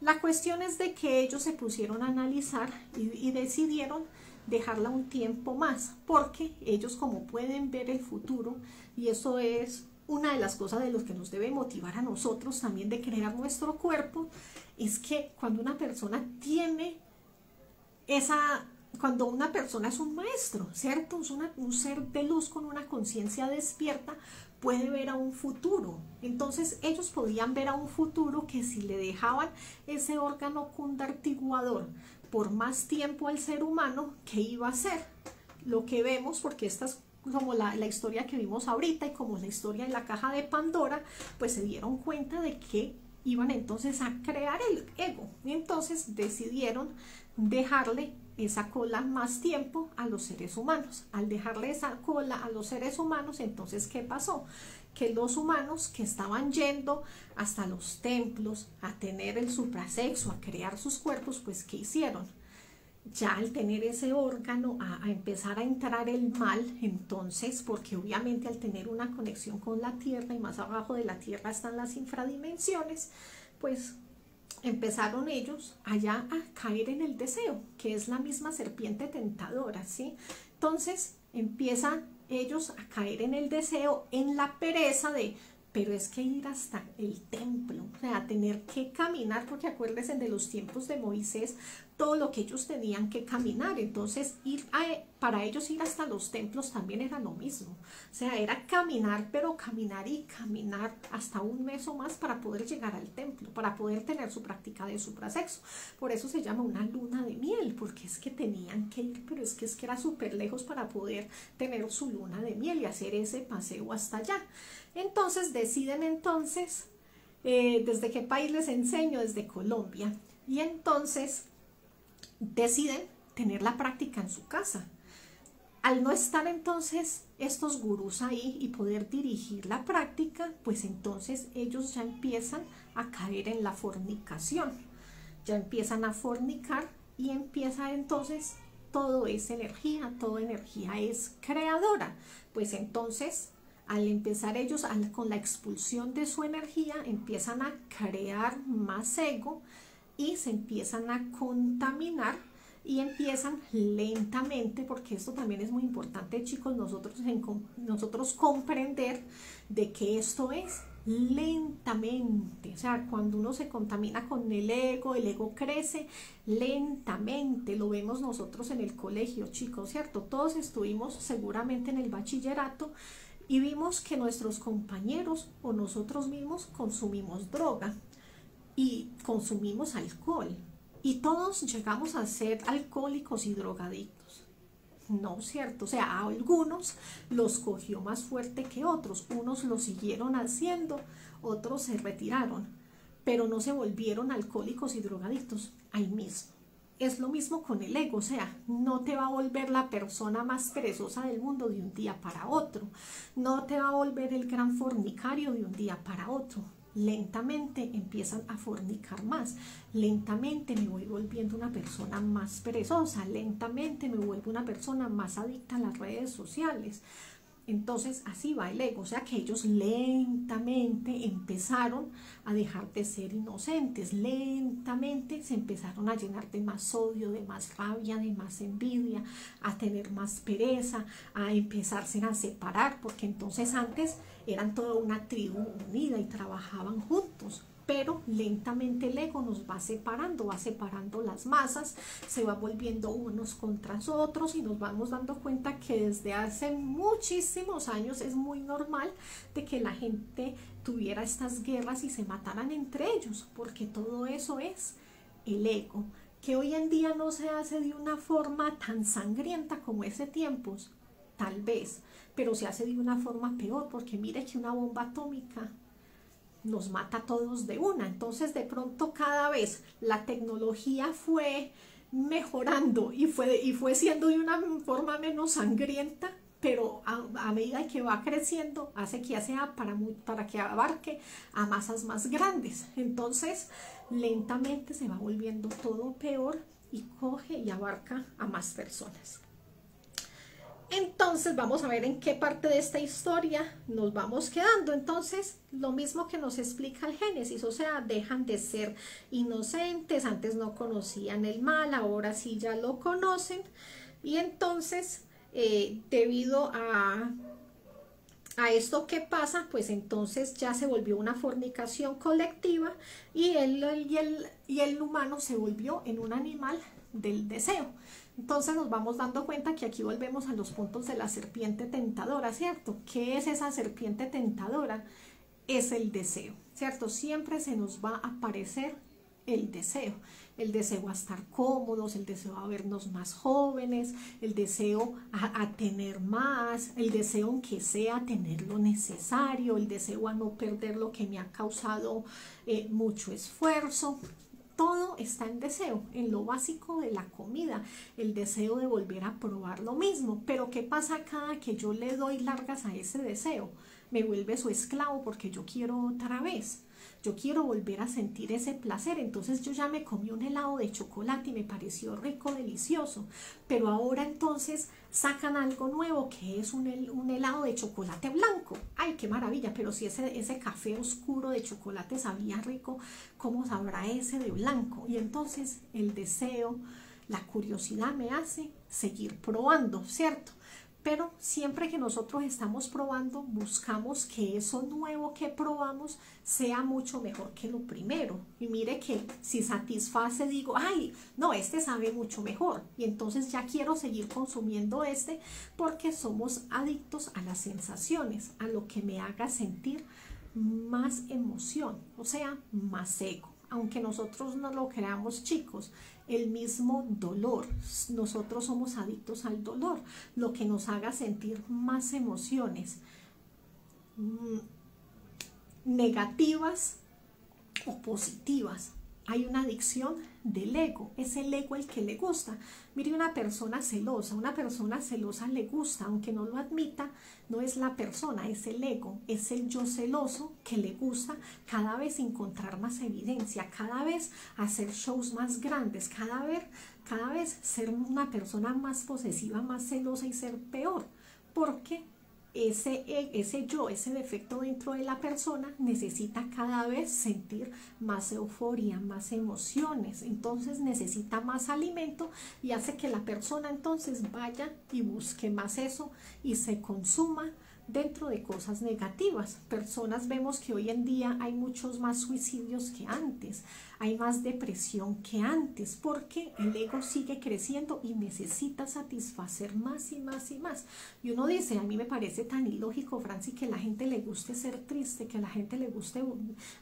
La cuestión es de que ellos se pusieron a analizar y decidieron dejarla un tiempo más, porque ellos, como pueden ver el futuro, y eso es una de las cosas de los que nos debe motivar a nosotros también de crear nuestro cuerpo, es que cuando una persona tiene cuando una persona es un maestro, ¿cierto? Es un ser de luz con una conciencia despierta, puede ver a un futuro. Entonces ellos podían ver a un futuro que si le dejaban ese órgano cundartiguador por más tiempo al ser humano, ¿qué iba a hacer? Lo que vemos, porque esta es como la historia que vimos ahorita y como la historia de la caja de Pandora, pues se dieron cuenta de que iban entonces a crear el ego, y entonces decidieron dejarle esa cola más tiempo a los seres humanos. Al dejarle esa cola a los seres humanos, entonces ¿qué pasó? Que los humanos que estaban yendo hasta los templos a tener el suprasexo, a crear sus cuerpos, pues ¿qué hicieron? Ya al tener ese órgano, a empezar a entrar el mal, entonces, porque obviamente al tener una conexión con la tierra y más abajo de la tierra están las infradimensiones, pues empezaron ellos allá a caer en el deseo, que es la misma serpiente tentadora, ¿sí? Entonces empiezan ellos a caer en el deseo, en la pereza de, pero es que ir hasta el templo, o sea, tener que caminar, porque acuérdense de los tiempos de Moisés, todo lo que ellos tenían que caminar, entonces para ellos ir hasta los templos también era lo mismo, o sea, era caminar, pero caminar y caminar hasta un mes o más para poder llegar al templo, para poder tener su práctica de suprasexo. Por eso se llama una luna de miel, porque es que tenían que ir, pero es que era súper lejos para poder tener su luna de miel y hacer ese paseo hasta allá. Entonces deciden ¿desde qué país les enseño? Desde Colombia. Y entonces deciden tener la práctica en su casa. Al no estar entonces estos gurús ahí y poder dirigir la práctica, pues entonces ellos ya empiezan a caer en la fornicación. Ya empiezan a fornicar y empieza entonces todo es energía, toda energía es creadora. Pues entonces al empezar ellos con la expulsión de su energía, empiezan a crear más ego y se empiezan a contaminar y empiezan lentamente, porque esto también es muy importante, chicos, nosotros comprender de que esto es lentamente, o sea, cuando uno se contamina con el ego crece lentamente, lo vemos nosotros en el colegio, chicos, ¿cierto? Todos estuvimos seguramente en el bachillerato y vimos que nuestros compañeros o nosotros mismos consumimos droga y consumimos alcohol y todos llegamos a ser alcohólicos y drogadictos. No, ¿cierto? O sea, a algunos los cogió más fuerte que otros, unos lo siguieron haciendo, otros se retiraron, pero no se volvieron alcohólicos y drogadictos ahí mismo. Es lo mismo con el ego, o sea, no te va a volver la persona más perezosa del mundo de un día para otro, no te va a volver el gran fornicario de un día para otro. Lentamente empiezan a fornicar más, lentamente me voy volviendo una persona más perezosa, lentamente me vuelvo una persona más adicta a las redes sociales. Entonces así va el ego, o sea que ellos lentamente empezaron a dejar de ser inocentes, lentamente se empezaron a llenar de más odio, de más rabia, de más envidia, a tener más pereza, a empezarse a separar, porque entonces antes eran toda una tribu unida y trabajaban juntos. Pero lentamente el ego nos va separando las masas, se va volviendo unos contra otros y nos vamos dando cuenta que desde hace muchísimos años es muy normal de que la gente tuviera estas guerras y se mataran entre ellos, porque todo eso es el ego, que hoy en día no se hace de una forma tan sangrienta como ese tiempo, tal vez, pero se hace de una forma peor, porque mire que una bomba atómica nos mata a todos de una. Entonces de pronto cada vez la tecnología fue mejorando y fue siendo de una forma menos sangrienta, pero a medida que va creciendo hace que sea para que abarque a masas más grandes. Entonces lentamente se va volviendo todo peor y coge y abarca a más personas. Entonces vamos a ver en qué parte de esta historia nos vamos quedando. Entonces, lo mismo que nos explica el Génesis, o sea, dejan de ser inocentes, antes no conocían el mal, ahora sí ya lo conocen. Y entonces, debido a esto que pasa, pues entonces ya se volvió una fornicación colectiva y el humano se volvió en un animal del deseo. Entonces nos vamos dando cuenta que aquí volvemos a los puntos de la serpiente tentadora, ¿cierto? ¿Qué es esa serpiente tentadora? Es el deseo, ¿cierto? Siempre se nos va a aparecer el deseo a estar cómodos, el deseo a vernos más jóvenes, el deseo a tener más, el deseo aunque sea tener lo necesario, el deseo a no perder lo que me ha causado mucho esfuerzo. Todo está en deseo, en lo básico de la comida, el deseo de volver a probar lo mismo. Pero ¿qué pasa cada que yo le doy largas a ese deseo? Me vuelve su esclavo porque yo quiero otra vez. Yo quiero volver a sentir ese placer. Entonces yo ya me comí un helado de chocolate y me pareció rico, delicioso. Pero ahora entonces sacan algo nuevo que es un helado de chocolate blanco. ¡Ay, qué maravilla! Pero si ese café oscuro de chocolate sabía rico, ¿cómo sabrá ese de blanco? Y entonces el deseo, la curiosidad me hace seguir probando, ¿cierto? Pero siempre que nosotros estamos probando, buscamos que eso nuevo que probamos sea mucho mejor que lo primero. Y mire que si satisface, digo, ay, no, este sabe mucho mejor. Y entonces ya quiero seguir consumiendo este porque somos adictos a las sensaciones, a lo que me haga sentir más emoción, o sea, más ego. Aunque nosotros no lo creamos, chicos, el mismo dolor, nosotros somos adictos al dolor, lo que nos haga sentir más emociones negativas o positivas. Hay una adicción del ego, es el ego el que le gusta. Mire, una persona celosa le gusta, aunque no lo admita, no es la persona, es el ego, es el yo celoso que le gusta cada vez encontrar más evidencia, cada vez hacer shows más grandes, cada vez ser una persona más posesiva, más celosa y ser peor, porque ese yo, ese defecto dentro de la persona necesita cada vez sentir más euforia, más emociones, entonces necesita más alimento y hace que la persona entonces vaya y busque más eso y se consuma dentro de cosas negativas. Personas, vemos que hoy en día hay muchos más suicidios que antes, hay más depresión que antes, porque el ego sigue creciendo y necesita satisfacer más y más y más. Y uno dice, a mí me parece tan ilógico, Franci, que a la gente le guste ser triste, que a la gente le guste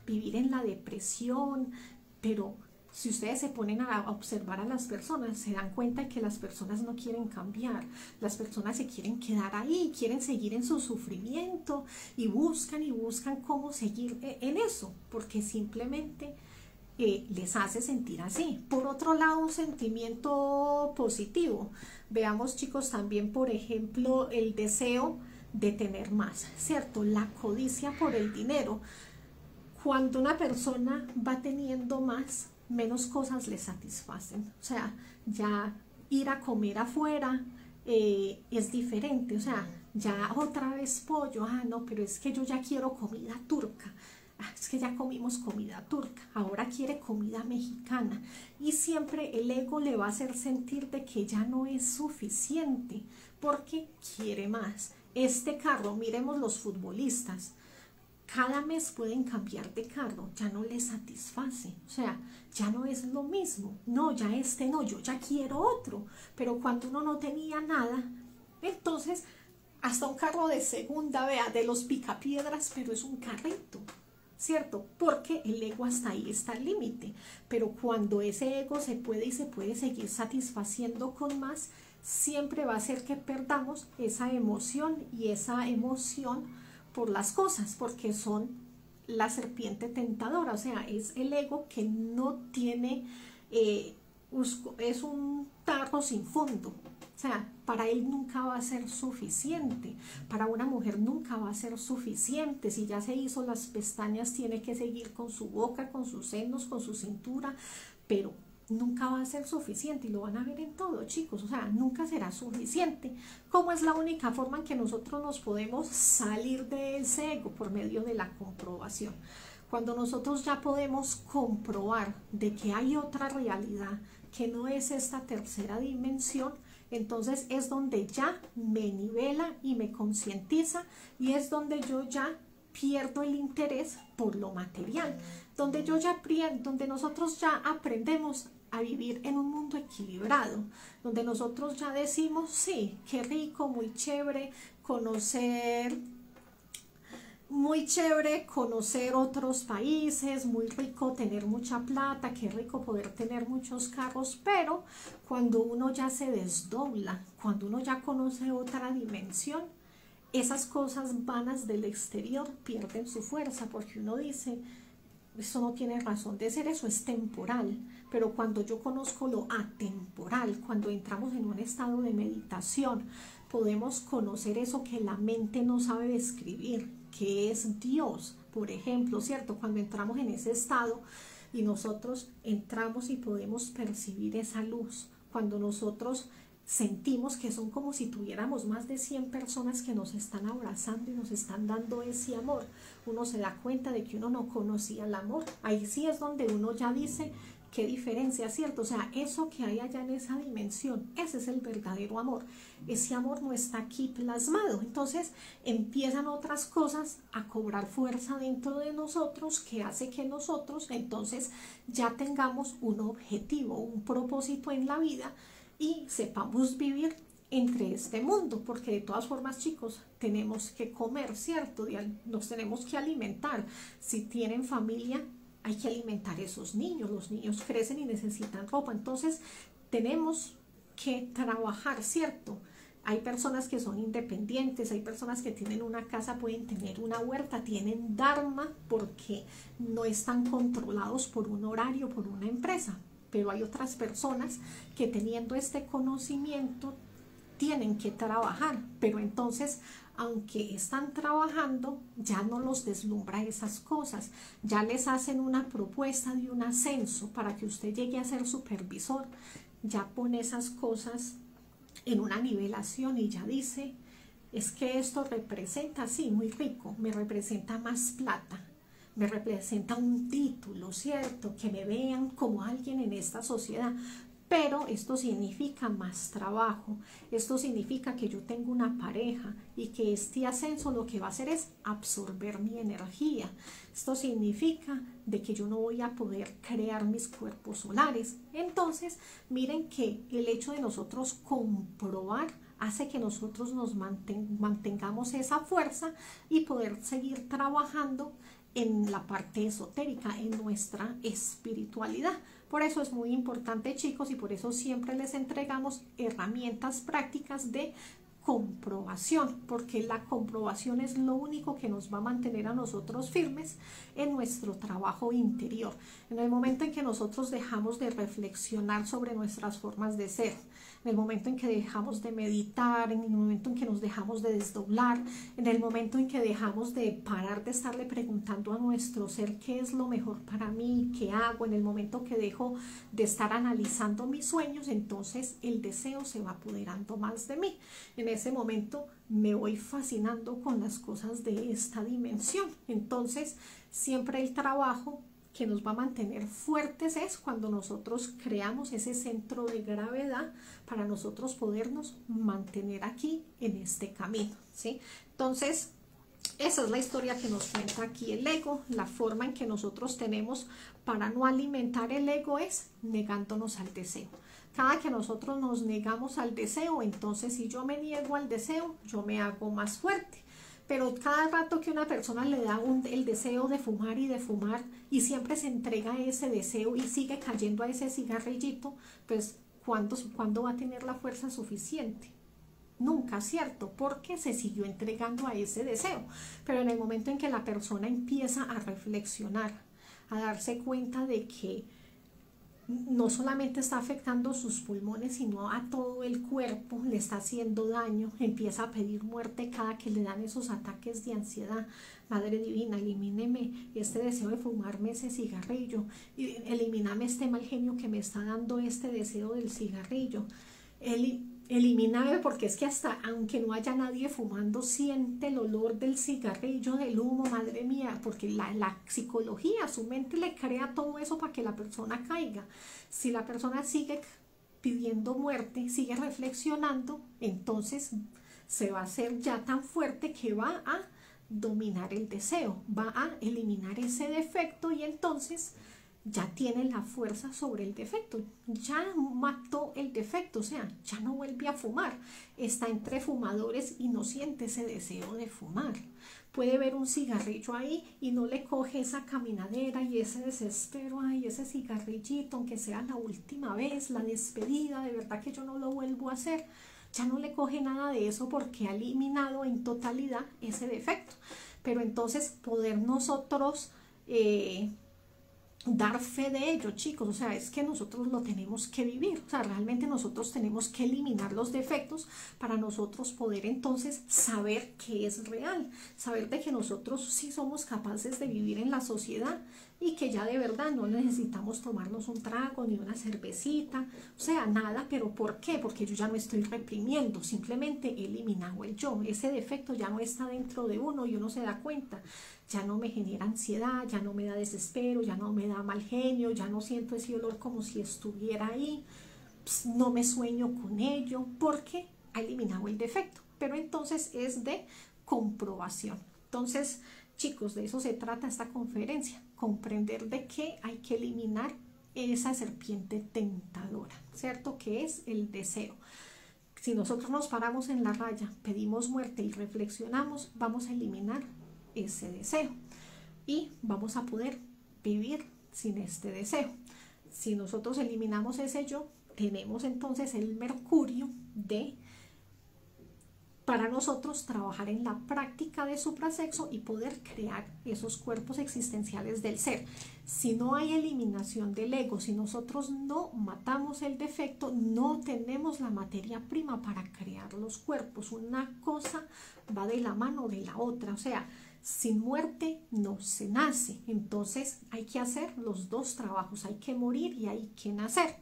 vivir en la depresión, pero si ustedes se ponen a observar a las personas, se dan cuenta que las personas no quieren cambiar, las personas se quieren quedar ahí, quieren seguir en su sufrimiento y buscan cómo seguir en eso, porque simplemente les hace sentir así. Por otro lado, un sentimiento positivo. Veamos, chicos, también, por ejemplo, el deseo de tener más, ¿cierto? La codicia por el dinero. Cuando una persona va teniendo más, menos cosas le satisfacen. O sea, ya ir a comer afuera es diferente. O sea, ya otra vez pollo, no, pero es que yo ya quiero comida turca. Es que ya comimos comida turca, ahora quiere comida mexicana. Y siempre el ego le va a hacer sentir de que ya no es suficiente, porque quiere más. Este carro, miremos los futbolistas, cada mes pueden cambiar de carro, ya no les satisface, o sea, ya no es lo mismo, no, ya este no, yo ya quiero otro, pero cuando uno no tenía nada, entonces hasta un carro de segunda, vea, de los picapiedras, pero es un carrito, ¿cierto? Porque el ego hasta ahí está al límite, pero cuando ese ego se puede y se puede seguir satisfaciendo con más, siempre va a hacer que perdamos esa emoción y esa emoción por las cosas, porque son la serpiente tentadora, o sea, es el ego que no tiene, es un tarro sin fondo, o sea, para él nunca va a ser suficiente, para una mujer nunca va a ser suficiente, si ya se hizo las pestañas tiene que seguir con su boca, con sus senos, con su cintura, pero nunca va a ser suficiente y lo van a ver en todo, chicos, o sea, nunca será suficiente. ¿Cómo es la única forma en que nosotros nos podemos salir de ese ego? Por medio de la comprobación. Cuando nosotros ya podemos comprobar de que hay otra realidad, que no es esta tercera dimensión, entonces es donde ya me nivela y me concientiza, y es donde yo ya pierdo el interés por lo material, donde nosotros ya aprendemos a vivir en un mundo equilibrado, donde nosotros ya decimos, sí, qué rico, muy chévere conocer otros países, muy rico tener mucha plata, qué rico poder tener muchos carros, pero cuando uno ya se desdobla, cuando uno ya conoce otra dimensión, esas cosas vanas del exterior pierden su fuerza, porque uno dice, eso no tiene razón de ser, eso es temporal. Pero cuando yo conozco lo atemporal, cuando entramos en un estado de meditación, podemos conocer eso que la mente no sabe describir, que es Dios, por ejemplo, ¿cierto? Cuando entramos en ese estado y nosotros entramos y podemos percibir esa luz, cuando nosotros sentimos que son como si tuviéramos más de 100 personas que nos están abrazando y nos están dando ese amor, uno se da cuenta de que uno no conocía el amor. Ahí sí es donde uno ya dice, qué diferencia, ¿cierto? O sea, eso que hay allá en esa dimensión, ese es el verdadero amor. Ese amor no está aquí plasmado. Entonces empiezan otras cosas a cobrar fuerza dentro de nosotros, que hace que nosotros entonces ya tengamos un objetivo, un propósito en la vida, y sepamos vivir entre este mundo, porque de todas formas, chicos, tenemos que comer, ¿cierto? Nos tenemos que alimentar. Si tienen familia, hay que alimentar a esos niños. Los niños crecen y necesitan ropa, entonces tenemos que trabajar, ¿cierto? Hay personas que son independientes, hay personas que tienen una casa, pueden tener una huerta, tienen dharma porque no están controlados por un horario, por una empresa. Pero hay otras personas que teniendo este conocimiento tienen que trabajar, pero entonces aunque están trabajando ya no los deslumbra esas cosas, ya les hacen una propuesta de un ascenso para que usted llegue a ser supervisor, ya pone esas cosas en una nivelación y ya dice, es que esto representa, sí, muy rico, me representa más plata, me representa un título, ¿cierto? Que me vean como alguien en esta sociedad. Pero esto significa más trabajo, esto significa que yo tengo una pareja y que este ascenso lo que va a hacer es absorber mi energía. Esto significa de que yo no voy a poder crear mis cuerpos solares. Entonces, miren que el hecho de nosotros comprobar hace que nosotros nos mantengamos esa fuerza y poder seguir trabajando en la parte esotérica, en nuestra espiritualidad. Por eso es muy importante, chicos, y por eso siempre les entregamos herramientas prácticas de comprobación, porque la comprobación es lo único que nos va a mantener a nosotros firmes en nuestro trabajo interior. En el momento en que nosotros dejamos de reflexionar sobre nuestras formas de ser, en el momento en que dejamos de meditar, en el momento en que nos dejamos de desdoblar, en el momento en que dejamos de parar de estarle preguntando a nuestro ser qué es lo mejor para mí, qué hago, en el momento que dejo de estar analizando mis sueños, entonces el deseo se va apoderando más de mí. En ese momento me voy fascinando con las cosas de esta dimensión. Entonces siempre el trabajo que nos va a mantener fuertes es cuando nosotros creamos ese centro de gravedad para nosotros podernos mantener aquí en este camino, ¿sí? Entonces, esa es la historia que nos cuenta aquí el ego. La forma en que nosotros tenemos para no alimentar el ego es negándonos al deseo. Cada que nosotros nos negamos al deseo, entonces si yo me niego al deseo, yo me hago más fuerte. Pero cada rato que una persona le da el deseo de fumar y siempre se entrega a ese deseo y sigue cayendo a ese cigarrillito, pues ¿cuándo va a tener la fuerza suficiente? Nunca, ¿cierto? Porque se siguió entregando a ese deseo. Pero en el momento en que la persona empieza a reflexionar, a darse cuenta de que no solamente está afectando sus pulmones, sino a todo el cuerpo, le está haciendo daño, empieza a pedir muerte cada que le dan esos ataques de ansiedad. Madre divina, elimíneme este deseo de fumarme ese cigarrillo, elimíname este mal genio que me está dando este deseo del cigarrillo, elimíname, porque es que hasta aunque no haya nadie fumando, siente el olor del cigarrillo, del humo, madre mía, porque la psicología, su mente le crea todo eso para que la persona caiga. Si la persona sigue pidiendo muerte, sigue reflexionando, entonces se va a hacer ya tan fuerte que va a dominar el deseo, va a eliminar ese defecto y entonces ya tiene la fuerza sobre el defecto, ya mató el defecto, o sea, ya no vuelve a fumar, está entre fumadores y no siente ese deseo de fumar. Puede ver un cigarrillo ahí y no le coge esa caminadera y ese desespero, ay, ese cigarrillito, aunque sea la última vez, la despedida, de verdad que yo no lo vuelvo a hacer. Ya no le coge nada de eso porque ha eliminado en totalidad ese defecto. Pero entonces poder nosotros dar fe de ello, chicos, o sea, es que nosotros lo tenemos que vivir, o sea, realmente nosotros tenemos que eliminar los defectos para nosotros poder entonces saber que es real, saber de que nosotros sí somos capaces de vivir en la sociedad y que ya de verdad no necesitamos tomarnos un trago ni una cervecita, o sea, nada. ¿Pero por qué? Porque yo ya no estoy reprimiendo, simplemente he eliminado el yo, ese defecto ya no está dentro de uno y uno se da cuenta. Ya no me genera ansiedad, ya no me da desespero, ya no me da mal genio, ya no siento ese olor como si estuviera ahí, no me sueño con ello, porque ha eliminado el defecto. Pero entonces es de comprobación. Entonces, chicos, de eso se trata esta conferencia, comprender de que hay que eliminar esa serpiente tentadora, ¿cierto? Que es el deseo. Si nosotros nos paramos en la raya, pedimos muerte y reflexionamos, vamos a eliminar ese deseo y vamos a poder vivir sin este deseo. Si nosotros eliminamos ese yo, tenemos entonces el mercurio de para nosotros trabajar en la práctica de suprasexo y poder crear esos cuerpos existenciales del ser. Si no hay eliminación del ego, si nosotros no matamos el defecto, no tenemos la materia prima para crear los cuerpos. Una cosa va de la mano de la otra, o sea, sin muerte no se nace. Entonces hay que hacer los dos trabajos, hay que morir y hay que nacer.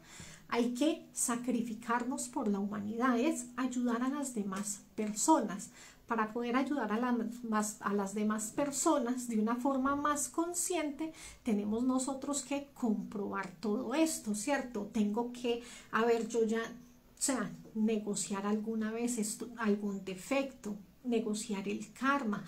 Hay que sacrificarnos por la humanidad, es ayudar a las demás personas. Para poder ayudar a las demás personas de una forma más consciente, tenemos nosotros que comprobar todo esto, ¿cierto? Tengo que, a ver, yo ya, o sea, negociar alguna vez algún defecto, negociar el karma,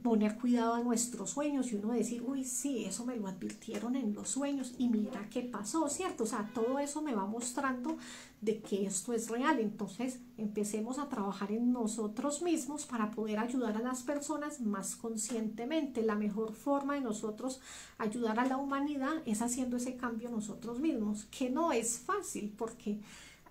poner cuidado a nuestros sueños y uno decir, uy, sí, eso me lo advirtieron en los sueños y mira qué pasó, ¿cierto? O sea, todo eso me va mostrando de que esto es real. Entonces empecemos a trabajar en nosotros mismos para poder ayudar a las personas más conscientemente. La mejor forma de nosotros ayudar a la humanidad es haciendo ese cambio nosotros mismos, que no es fácil porque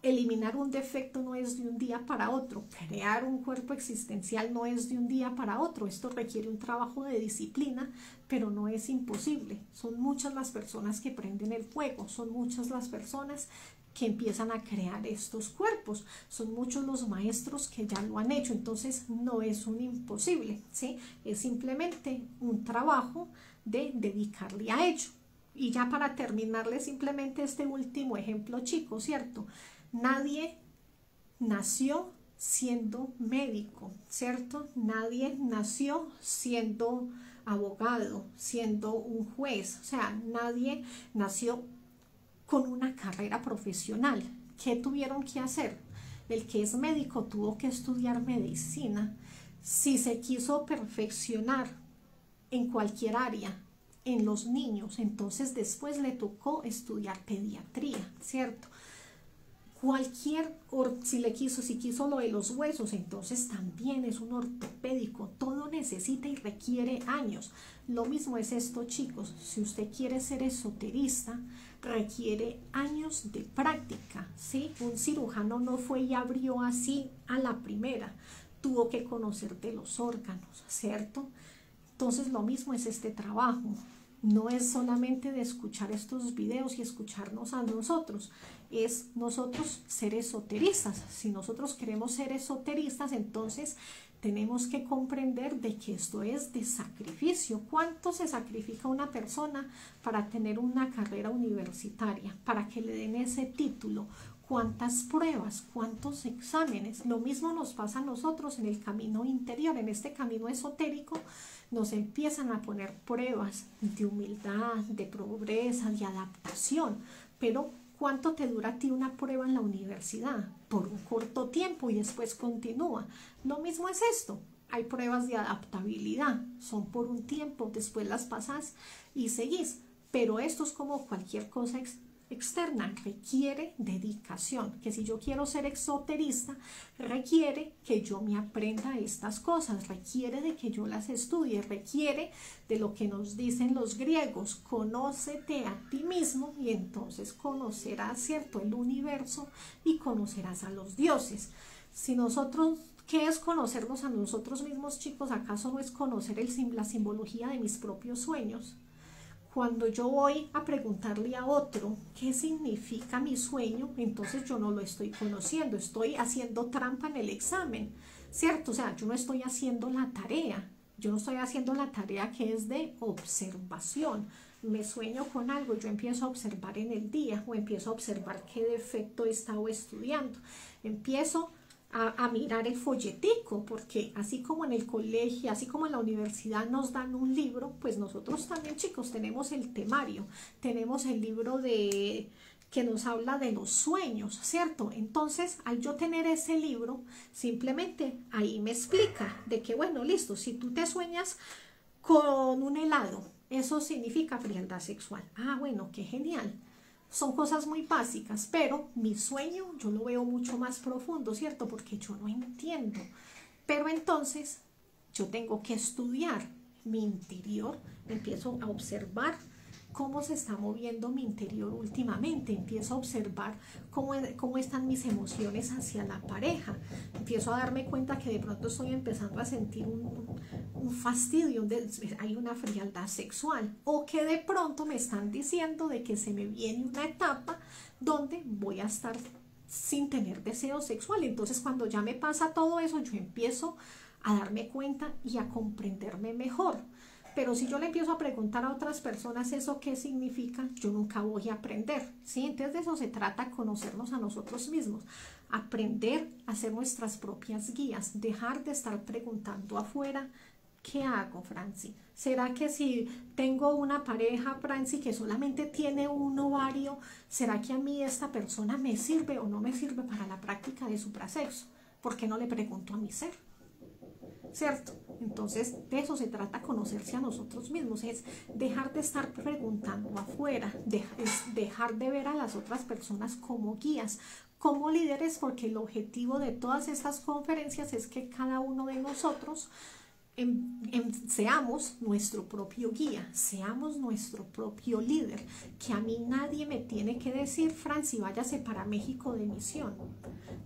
eliminar un defecto no es de un día para otro, crear un cuerpo existencial no es de un día para otro, esto requiere un trabajo de disciplina, pero no es imposible. Son muchas las personas que prenden el fuego, son muchas las personas que empiezan a crear estos cuerpos, son muchos los maestros que ya lo han hecho, entonces no es un imposible, ¿sí? Es simplemente un trabajo de dedicarle a ello. Y ya para terminarles simplemente este último ejemplo, chicos, ¿cierto? Nadie nació siendo médico, ¿cierto? Nadie nació siendo abogado, siendo un juez, o sea, nadie nació con una carrera profesional. ¿Qué tuvieron que hacer? El que es médico tuvo que estudiar medicina. Si se quiso perfeccionar en cualquier área, en los niños, entonces después le tocó estudiar pediatría, ¿cierto? Si quiso lo de los huesos, entonces también es un ortopédico. Todo necesita y requiere años. Lo mismo es esto, chicos. Si usted quiere ser esoterista, requiere años de práctica, ¿sí? Un cirujano no fue y abrió así a la primera. Tuvo que conocer de los órganos, ¿cierto? Entonces lo mismo es este trabajo. no es solamente de escuchar estos videos y escucharnos a nosotros, es nosotros ser esoteristas. Si nosotros queremos ser esoteristas, entonces tenemos que comprender de que esto es de sacrificio. ¿Cuánto se sacrifica una persona para tener una carrera universitaria, para que le den ese título? ¿Cuántas pruebas? ¿Cuántos exámenes? Lo mismo nos pasa a nosotros en el camino interior, en este camino esotérico. Nos empiezan a poner pruebas de humildad, de pobreza, de adaptación, pero ¿cuánto te dura a ti una prueba en la universidad? Por un corto tiempo y después continúa. Lo mismo es esto. Hay pruebas de adaptabilidad, son por un tiempo, después las pasas y seguís. Pero esto es como cualquier cosa externa, requiere dedicación, que si yo quiero ser esoterista, requiere que yo me aprenda estas cosas, requiere de que yo las estudie, requiere de lo que nos dicen los griegos: conócete a ti mismo y entonces conocerás, ¿cierto?, el universo y conocerás a los dioses. Si nosotros, ¿qué es conocernos a nosotros mismos, chicos? ¿Acaso no es conocer la simbología de mis propios sueños? Cuando yo voy a preguntarle a otro qué significa mi sueño, entonces yo no lo estoy conociendo, estoy haciendo trampa en el examen, ¿cierto? O sea, yo no estoy haciendo la tarea, yo no estoy haciendo la tarea que es de observación. Me sueño con algo, yo empiezo a observar en el día o empiezo a observar qué defecto he estado estudiando, empiezo a mirar el folletico, porque así como en el colegio, así como en la universidad nos dan un libro, pues nosotros también, chicos, tenemos el temario, tenemos el libro que nos habla de los sueños, ¿cierto? Entonces, al yo tener ese libro, simplemente ahí me explica de que, bueno, listo, si tú te sueñas con un helado, eso significa frialdad sexual. Ah, bueno, qué genial. Son cosas muy básicas, pero mi sueño yo lo veo mucho más profundo, ¿cierto? Porque yo no entiendo. Pero entonces yo tengo que estudiar mi interior, empiezo a observar cómo se está moviendo mi interior últimamente, empiezo a observar cómo están mis emociones hacia la pareja, empiezo a darme cuenta que de pronto estoy empezando a sentir un fastidio, hay una frialdad sexual, o que de pronto me están diciendo de que se me viene una etapa donde voy a estar sin tener deseo sexual. Entonces, cuando ya me pasa todo eso, yo empiezo a darme cuenta y a comprenderme mejor. Pero si yo le empiezo a preguntar a otras personas eso qué significa, yo nunca voy a aprender, ¿sí? Entonces de eso se trata, conocernos a nosotros mismos, aprender a hacer nuestras propias guías, dejar de estar preguntando afuera, ¿qué hago, Franci? ¿Será que si tengo una pareja, Franci, que solamente tiene un ovario, será que a mí esta persona me sirve o no me sirve para la práctica de suprasexo? ¿Por qué no le pregunto a mi ser? ¿Cierto? Entonces de eso se trata, conocerse a nosotros mismos, es dejar de estar preguntando afuera, es dejar de ver a las otras personas como guías, como líderes, porque el objetivo de todas estas conferencias es que cada uno de nosotros seamos nuestro propio guía, seamos nuestro propio líder, que a mí nadie me tiene que decir, Franci, váyase para México de misión,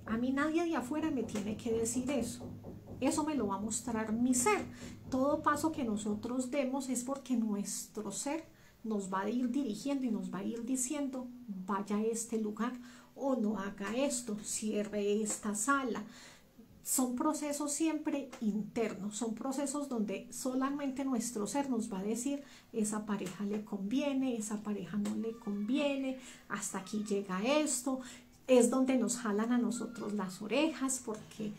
a mí nadie de afuera me tiene que decir eso. Eso me lo va a mostrar mi ser. Todo paso que nosotros demos es porque nuestro ser nos va a ir dirigiendo y nos va a ir diciendo, vaya a este lugar o no haga esto, cierre esta sala. Son procesos siempre internos, son procesos donde solamente nuestro ser nos va a decir, esa pareja le conviene, esa pareja no le conviene, hasta aquí llega esto. Es donde nos jalan a nosotros las orejas, porque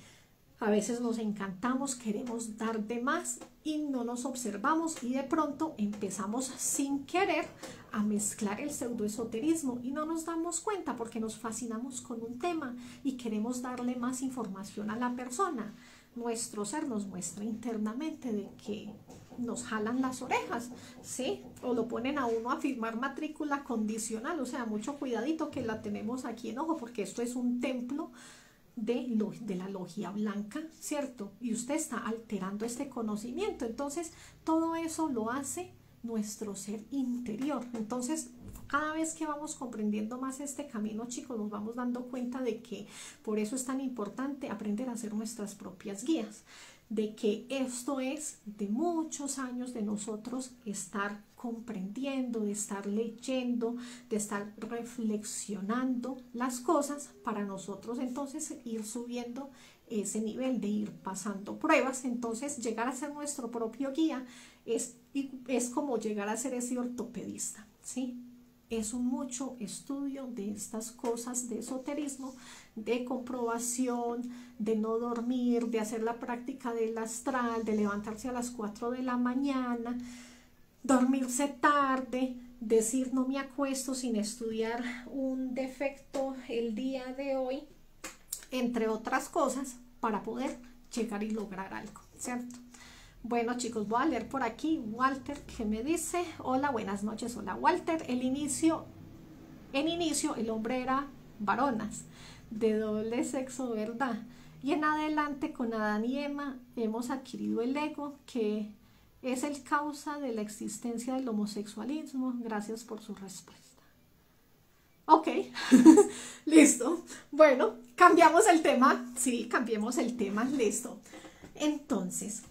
a veces nos encantamos, queremos dar de más y no nos observamos, y de pronto empezamos sin querer a mezclar el pseudoesoterismo y no nos damos cuenta porque nos fascinamos con un tema y queremos darle más información a la persona. Nuestro ser nos muestra internamente de que nos jalan las orejas, ¿sí? O lo ponen a uno a firmar matrícula condicional, o sea, mucho cuidadito que la tenemos aquí en ojo, porque esto es un templo de la logia blanca, ¿cierto? Y usted está alterando este conocimiento. Entonces, todo eso lo hace nuestro ser interior. Entonces, cada vez que vamos comprendiendo más este camino, chicos, nos vamos dando cuenta de que por eso es tan importante aprender a hacer nuestras propias guías. de que esto es de muchos años de nosotros estar comprendiendo, de estar leyendo, de estar reflexionando las cosas para nosotros entonces ir subiendo ese nivel, de ir pasando pruebas. Entonces llegar a ser nuestro propio guía es como llegar a ser ese ortopedista, ¿sí? Es un mucho estudio de estas cosas de esoterismo, de comprobación, de no dormir, de hacer la práctica del astral, de levantarse a las 4 de la mañana, dormirse tarde, decir no me acuesto sin estudiar un defecto el día de hoy, entre otras cosas, para poder llegar y lograr algo, ¿cierto? Bueno, chicos, voy a leer por aquí Walter, que me dice: hola, buenas noches. Hola, Walter. En inicio el hombre era varonas de doble sexo, ¿verdad? Y en adelante con Adán y Eva hemos adquirido el ego, que es el causa de la existencia del homosexualismo. Gracias por su respuesta. Ok, listo. Bueno, cambiamos el tema. Sí, cambiemos el tema, listo. Entonces,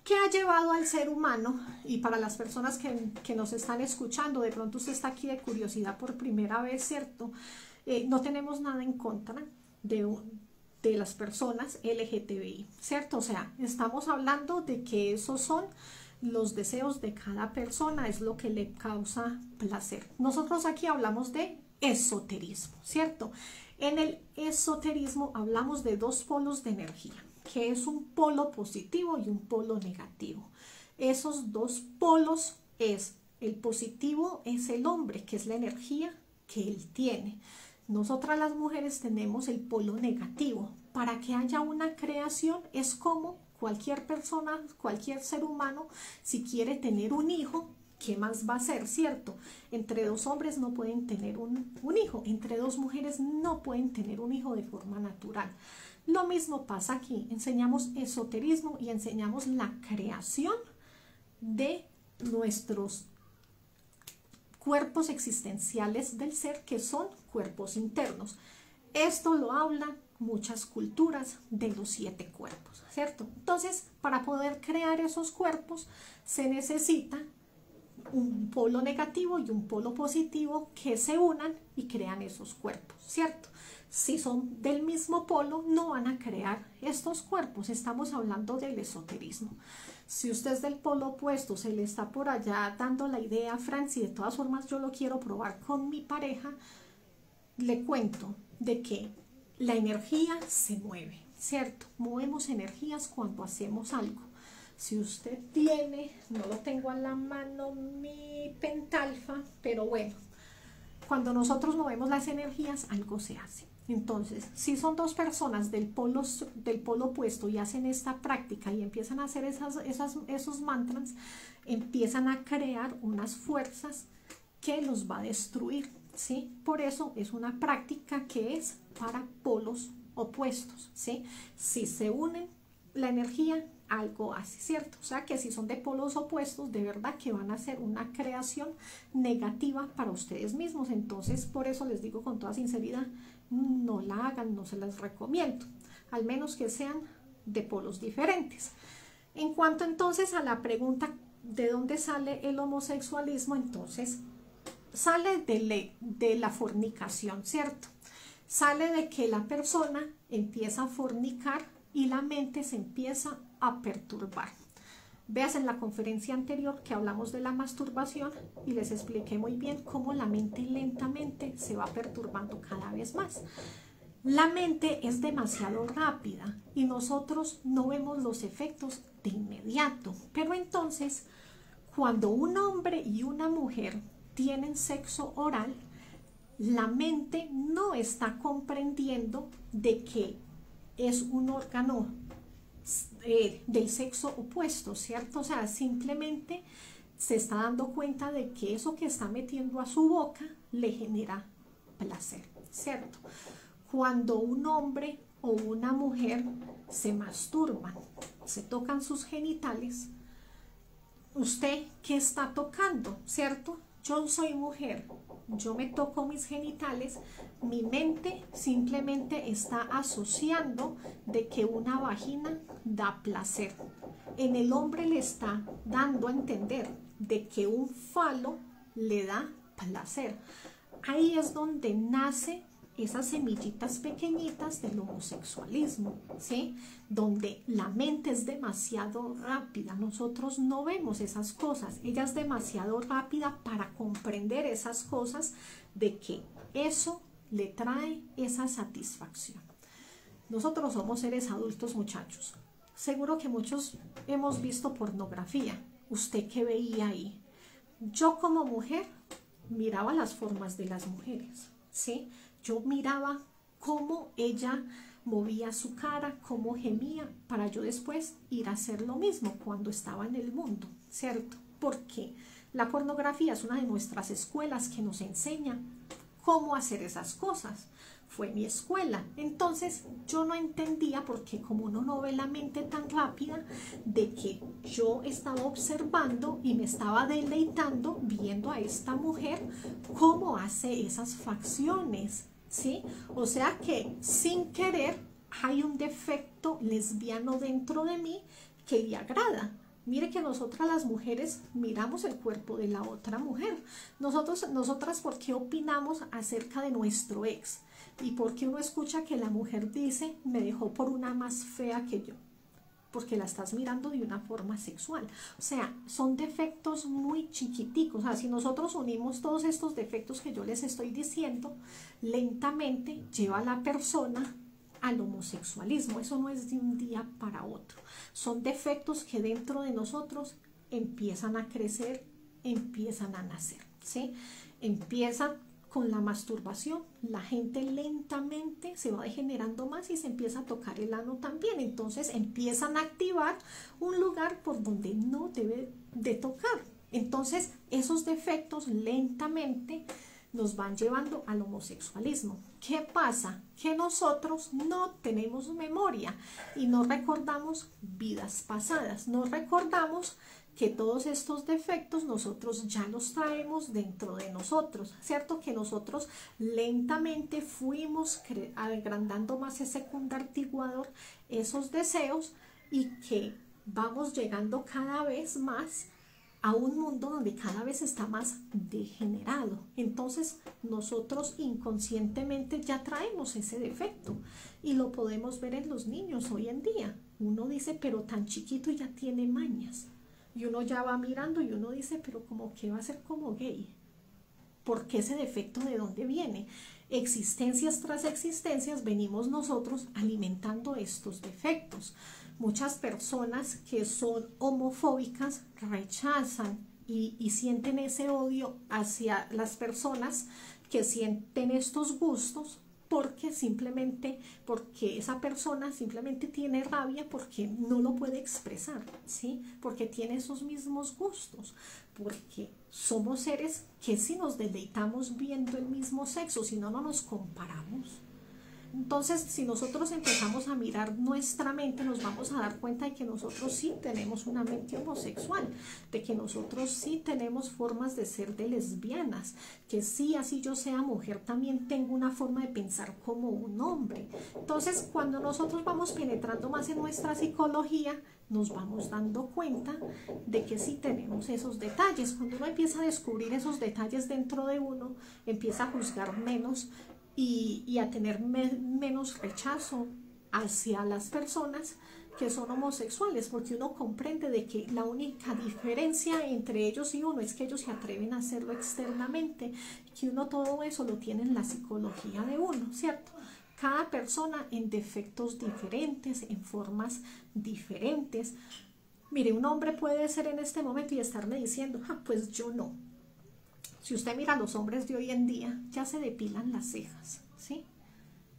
¿qué ha llevado al ser humano? Y para las personas que nos están escuchando, de pronto usted está aquí de curiosidad por primera vez, ¿cierto? No tenemos nada en contra de las personas LGTBI, ¿cierto? O sea, estamos hablando de que esos son los deseos de cada persona, es lo que le causa placer. Nosotros aquí hablamos de esoterismo, ¿cierto? En el esoterismo hablamos de dos polos de energía, que es un polo positivo y un polo negativo. Esos dos polos el positivo es el hombre, que es la energía que él tiene. Nosotras las mujeres tenemos el polo negativo. Para que haya una creación es como cualquier persona, cualquier ser humano, si quiere tener un hijo, ¿qué más va a hacer, cierto? Entre dos hombres no pueden tener un hijo, entre dos mujeres no pueden tener un hijo de forma natural. Lo mismo pasa aquí, enseñamos esoterismo y enseñamos la creación de nuestros cuerpos existenciales del ser, que son cuerpos internos. Esto lo hablan muchas culturas de los 7 cuerpos, ¿cierto? Entonces, para poder crear esos cuerpos se necesita un polo negativo y un polo positivo que se unan y crean esos cuerpos, ¿cierto? Si son del mismo polo, no van a crear estos cuerpos. Estamos hablando del esoterismo. Si usted es del polo opuesto, se le está por allá dando la idea, Franci, de todas formas yo lo quiero probar con mi pareja, le cuento de que la energía se mueve, ¿cierto? Movemos energías cuando hacemos algo. Si usted tiene, no lo tengo a la mano, mi pentalfa, pero bueno, cuando nosotros movemos las energías, algo se hace. Entonces, si son dos personas del polo opuesto y hacen esta práctica y empiezan a hacer esos mantras, empiezan a crear unas fuerzas que los va a destruir, ¿sí? Por eso es una práctica que es para polos opuestos, ¿sí? Si se unen la energía, algo hace, ¿cierto? O sea que si son de polos opuestos, de verdad que van a hacer una creación negativa para ustedes mismos. Entonces, por eso les digo con toda sinceridad, no la hagan, no se las recomiendo, al menos que sean de polos diferentes. En cuanto entonces a la pregunta de dónde sale el homosexualismo, entonces sale de la fornicación, ¿cierto? Sale de que la persona empieza a fornicar y la mente se empieza a perturbar. Veas en la conferencia anterior que hablamos de la masturbación y les expliqué muy bien cómo la mente lentamente se va perturbando cada vez más. La mente es demasiado rápida y nosotros no vemos los efectos de inmediato. Pero entonces, cuando un hombre y una mujer tienen sexo oral, la mente no está comprendiendo de que es un órgano del sexo opuesto, ¿cierto? O sea, simplemente se está dando cuenta de que eso que está metiendo a su boca le genera placer, ¿cierto? Cuando un hombre o una mujer se masturban, se tocan sus genitales, ¿usted qué está tocando, cierto? Yo soy mujer, yo me toco mis genitales, mi mente simplemente está asociando de que una vagina da placer. En el hombre le está dando a entender de que un falo le da placer. Ahí es donde nace esas semillitas pequeñitas del homosexualismo, ¿sí? Donde la mente es demasiado rápida, nosotros no vemos esas cosas, ella es demasiado rápida para comprender esas cosas de que eso le trae esa satisfacción. Nosotros somos seres adultos, muchachos. Seguro que muchos hemos visto pornografía. ¿Usted qué veía ahí? Yo como mujer miraba las formas de las mujeres, ¿sí? Yo miraba cómo ella movía su cara, cómo gemía, para yo después ir a hacer lo mismo cuando estaba en el mundo, ¿cierto? Porque la pornografía es una de nuestras escuelas que nos enseña cómo hacer esas cosas. Fue mi escuela. Entonces yo no entendía, porque como uno no ve la mente tan rápida, de que yo estaba observando y me estaba deleitando viendo a esta mujer cómo hace esas facciones, ¿sí? O sea que sin querer hay un defecto lesbiano dentro de mí que le agrada. Mire que nosotras las mujeres miramos el cuerpo de la otra mujer. Nosotras, ¿por qué opinamos acerca de nuestro ex? ¿Y por qué uno escucha que la mujer dice, me dejó por una más fea que yo? Porque la estás mirando de una forma sexual. O sea, son defectos muy chiquiticos. O sea, si nosotros unimos todos estos defectos que yo les estoy diciendo, lentamente lleva a la persona al homosexualismo. Eso no es de un día para otro. Son defectos que dentro de nosotros empiezan a crecer, empiezan a nacer, ¿sí? Empiezan con la masturbación, la gente lentamente se va degenerando más y se empieza a tocar el ano también. Entonces empiezan a activar un lugar por donde no debe de tocar. Entonces esos defectos lentamente nos van llevando al homosexualismo. ¿Qué pasa? Que nosotros no tenemos memoria y no recordamos vidas pasadas, no recordamos que todos estos defectos nosotros ya los traemos dentro de nosotros, ¿cierto? Que nosotros lentamente fuimos agrandando más ese cundartiguador, esos deseos, y que vamos llegando cada vez más a un mundo donde cada vez está más degenerado. Entonces nosotros inconscientemente ya traemos ese defecto y lo podemos ver en los niños hoy en día. Uno dice, pero tan chiquito ya tiene mañas. Y uno ya va mirando y uno dice, pero como que va a ser como gay. ¿Por qué ese defecto de dónde viene? Existencias tras existencias venimos nosotros alimentando estos defectos. Muchas personas que son homofóbicas rechazan y sienten ese odio hacia las personas que sienten estos gustos, porque esa persona simplemente tiene rabia porque no lo puede expresar, ¿sí? Porque tiene esos mismos gustos, porque somos seres que si nos deleitamos viendo el mismo sexo, si no, no nos comparamos. Entonces, si nosotros empezamos a mirar nuestra mente, nos vamos a dar cuenta de que nosotros sí tenemos una mente homosexual, de que nosotros sí tenemos formas de ser de lesbianas, que sí, así yo sea mujer, también tengo una forma de pensar como un hombre. Entonces, cuando nosotros vamos penetrando más en nuestra psicología, nos vamos dando cuenta de que sí tenemos esos detalles. Cuando uno empieza a descubrir esos detalles dentro de uno, empieza a juzgar menos y a tener menos rechazo hacia las personas que son homosexuales, porque uno comprende de que la única diferencia entre ellos y uno es que ellos se atreven a hacerlo externamente, que uno todo eso lo tiene en la psicología de uno, ¿cierto? Cada persona en defectos diferentes, en formas diferentes. Mire, un hombre puede ser en este momento y estarme diciendo, pues yo no. Si usted mira a los hombres de hoy en día, ya se depilan las cejas, ¿sí?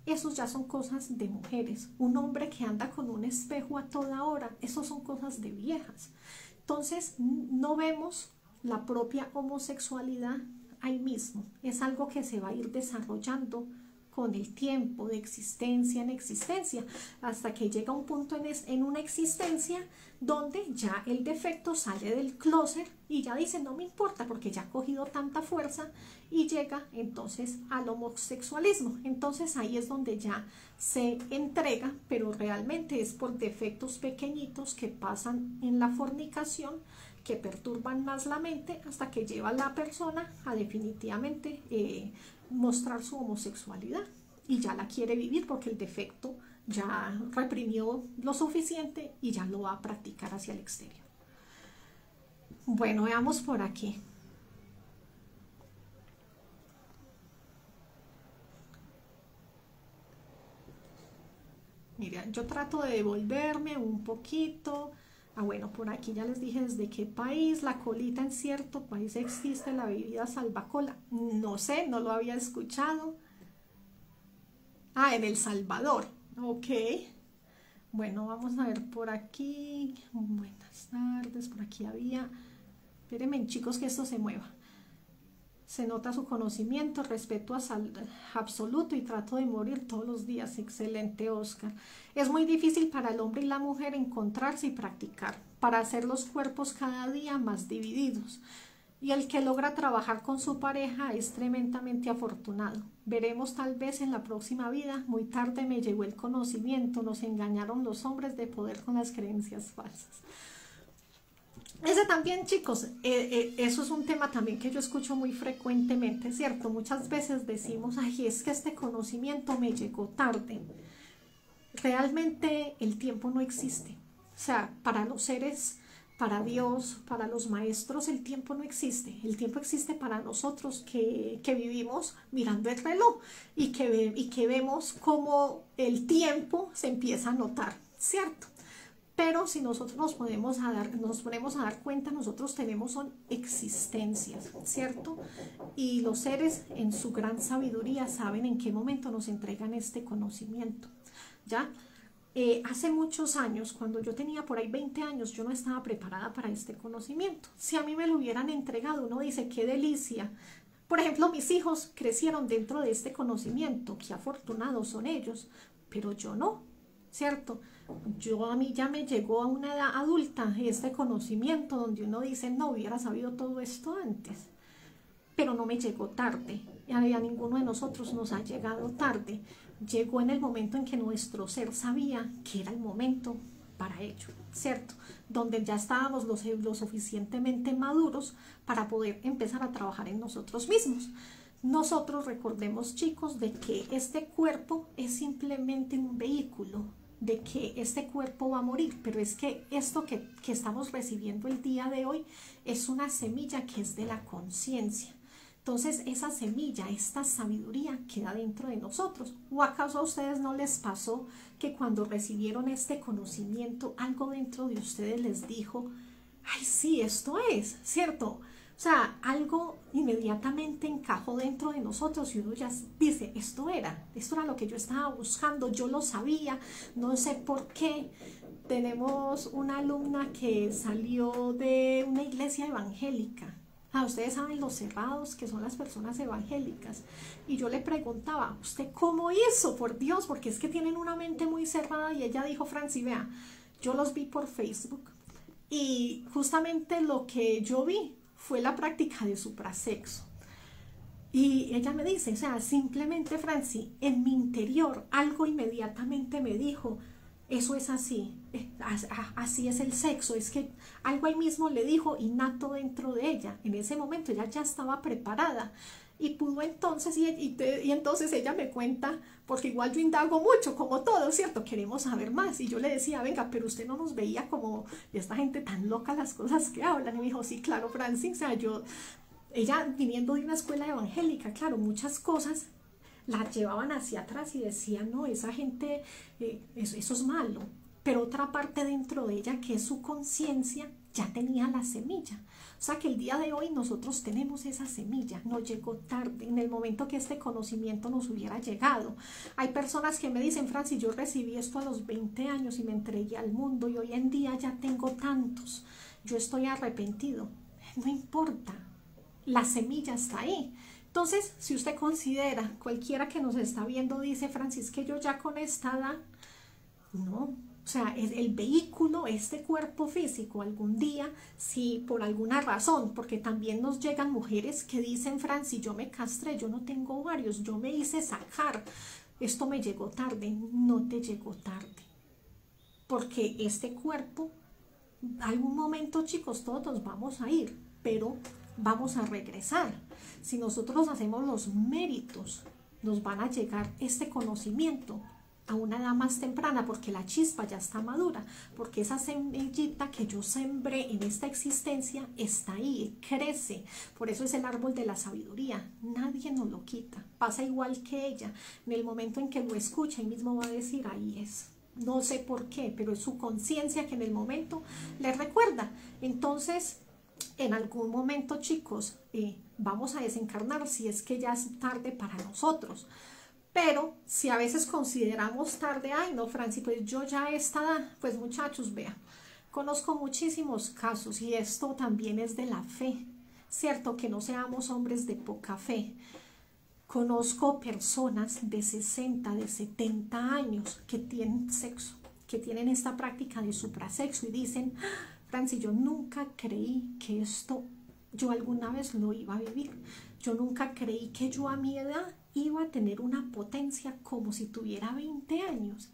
Esos ya son cosas de mujeres. Un hombre que anda con un espejo a toda hora, eso son cosas de viejas. Entonces, no vemos la propia homosexualidad ahí mismo. Es algo que se va a ir desarrollando con el tiempo, de existencia en existencia, hasta que llega un punto en una existencia donde ya el defecto sale del closet y ya dice no me importa porque ya ha cogido tanta fuerza y llega entonces al homosexualismo. Entonces ahí es donde ya se entrega, pero realmente es por defectos pequeñitos que pasan en la fornicación, que perturban más la mente hasta que lleva a la persona a definitivamente mostrar su homosexualidad y ya la quiere vivir porque el defecto ya reprimió lo suficiente y ya lo va a practicar hacia el exterior. Bueno, veamos por aquí. Mira, yo trato de devolverme un poquito. Bueno, por aquí ya les dije desde qué país. La colita, en cierto país existe la bebida salvacola. No sé, no lo había escuchado. En El Salvador. Ok. Bueno, vamos a ver por aquí. Buenas tardes, por aquí había. Espérenme, chicos, que esto se mueva. Se nota su conocimiento, respeto absoluto y trato de morir todos los días. Excelente, Oscar. Es muy difícil para el hombre y la mujer encontrarse y practicar, para hacer los cuerpos cada día más divididos. Y el que logra trabajar con su pareja es tremendamente afortunado. Veremos tal vez en la próxima vida. Muy tarde me llegó el conocimiento. Nos engañaron los hombres de poder con las creencias falsas. Ese también, chicos, eso es un tema también que yo escucho muy frecuentemente, ¿cierto? Muchas veces decimos, ay, es que este conocimiento me llegó tarde. Realmente el tiempo no existe. O sea, para los seres, para Dios, para los maestros, el tiempo no existe. El tiempo existe para nosotros que vivimos mirando el reloj y que vemos cómo el tiempo se empieza a notar, ¿cierto? Pero si nosotros nos ponemos a dar cuenta, nosotros tenemos son existencias, ¿cierto? Y los seres en su gran sabiduría saben en qué momento nos entregan este conocimiento, ¿ya? Hace muchos años, cuando yo tenía por ahí 20 años, yo no estaba preparada para este conocimiento. Si a mí me lo hubieran entregado, uno dice, qué delicia. Por ejemplo, mis hijos crecieron dentro de este conocimiento, qué afortunados son ellos, pero yo no, ¿cierto? A mí ya me llegó a una edad adulta este conocimiento donde uno dice, no hubiera sabido todo esto antes, pero no me llegó tarde, y a ninguno de nosotros nos ha llegado tarde, llegó en el momento en que nuestro ser sabía que era el momento para ello, ¿cierto? Donde ya estábamos lo suficientemente maduros para poder empezar a trabajar en nosotros mismos. Nosotros recordemos, chicos, de que este cuerpo es simplemente un vehículo, de que este cuerpo va a morir, pero es que esto que estamos recibiendo el día de hoy es una semilla que es de la conciencia. Entonces esa semilla, esta sabiduría queda dentro de nosotros. ¿O acaso a ustedes no les pasó que cuando recibieron este conocimiento algo dentro de ustedes les dijo, ay sí, esto es, ¿cierto? O sea, algo inmediatamente encajó dentro de nosotros y uno ya dice, esto era lo que yo estaba buscando, yo lo sabía, no sé por qué. Tenemos una alumna que salió de una iglesia evangélica. Ustedes saben los cerrados que son las personas evangélicas. Y yo le preguntaba, ¿usted cómo hizo? Por Dios, porque es que tienen una mente muy cerrada. Y ella dijo, Franci, vea, yo los vi por Facebook y justamente lo que yo vi fue la práctica de suprasexo. Y ella me dice, o sea, simplemente, Franci, en mi interior algo inmediatamente me dijo, eso es así, así es el sexo, es que algo ahí mismo le dijo innato dentro de ella. En ese momento ella ya estaba preparada y pudo entonces, y entonces ella me cuenta, porque igual yo indago mucho, como todo, ¿cierto? Queremos saber más. Y yo le decía, venga, pero usted no nos veía como esta gente tan loca las cosas que hablan. Y me dijo, sí, claro, Francis, o sea, ella viniendo de una escuela evangélica, claro, muchas cosas la llevaban hacia atrás y decían, no, esa gente, eso es malo. Pero otra parte dentro de ella, que es su conciencia, ya tenía la semilla. O sea que el día de hoy nosotros tenemos esa semilla, no llegó tarde, en el momento que este conocimiento nos hubiera llegado. Hay personas que me dicen, Francis, yo recibí esto a los 20 años y me entregué al mundo y hoy en día ya tengo tantos, yo estoy arrepentido. No importa, la semilla está ahí. Entonces, si usted considera, cualquiera que nos está viendo dice, Francis, que yo ya con esta edad, no, o sea, es el vehículo, este cuerpo físico, algún día, si por alguna razón, porque también nos llegan mujeres que dicen, Francis, yo me castré, yo no tengo ovarios, yo me hice sacar, esto me llegó tarde. No te llegó tarde, porque este cuerpo, algún momento, chicos, todos nos vamos a ir, pero vamos a regresar. Si nosotros hacemos los méritos, nos van a llegar este conocimiento a una edad más temprana, porque la chispa ya está madura, porque esa semillita que yo sembré en esta existencia está ahí, crece. Por eso es el árbol de la sabiduría, nadie nos lo quita, pasa igual que ella. En el momento en que lo escucha, él mismo va a decir, ahí es. No sé por qué, pero es su conciencia que en el momento le recuerda. Entonces, en algún momento, chicos, vamos a desencarnar si es que ya es tarde para nosotros. Pero si a veces consideramos tarde, ay no, Franci, pues yo ya esta, pues muchachos, vean, conozco muchísimos casos y esto también es de la fe, ¿cierto? Que no seamos hombres de poca fe. Conozco personas de 60, de 70 años que tienen sexo, que tienen esta práctica de suprasexo y dicen, Franci, yo nunca creí que esto yo alguna vez lo iba a vivir. Yo nunca creí que yo a mi edad iba a tener una potencia como si tuviera 20 años.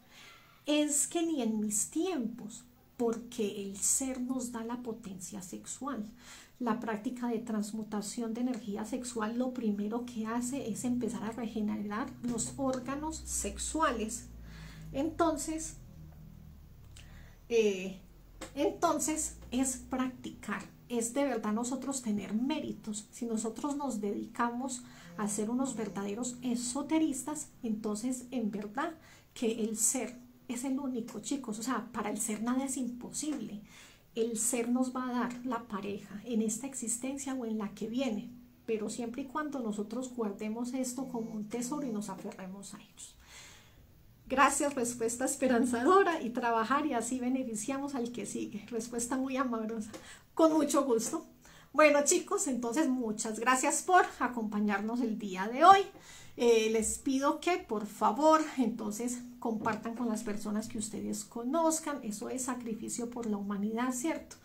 Es que ni en mis tiempos, porque el ser nos da la potencia sexual. La práctica de transmutación de energía sexual lo primero que hace es empezar a regenerar los órganos sexuales. Entonces es practicar, es de verdad nosotros tener méritos. Si nosotros nos dedicamos a ser unos verdaderos esoteristas, entonces en verdad que el ser es el único, chicos. O sea, para el ser nada es imposible. El ser nos va a dar la pareja en esta existencia o en la que viene, pero siempre y cuando nosotros guardemos esto como un tesoro y nos aferremos a ellos. Gracias, respuesta esperanzadora, y trabajar y así beneficiamos al que sigue. Respuesta muy amorosa, con mucho gusto. Bueno, chicos, entonces muchas gracias por acompañarnos el día de hoy. Les pido que por favor entonces compartan con las personas que ustedes conozcan. Eso es sacrificio por la humanidad, ¿cierto?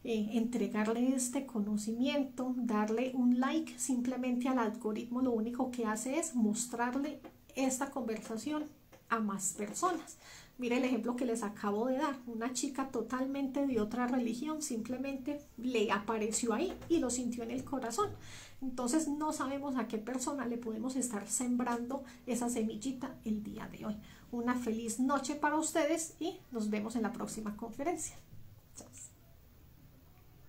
Entregarle este conocimiento, darle un like simplemente al algoritmo, lo único que hace es mostrarle esta conversación a más personas. Mire el ejemplo que les acabo de dar, una chica totalmente de otra religión, simplemente le apareció ahí y lo sintió en el corazón. Entonces no sabemos a qué persona le podemos estar sembrando esa semillita el día de hoy. Una feliz noche para ustedes y nos vemos en la próxima conferencia.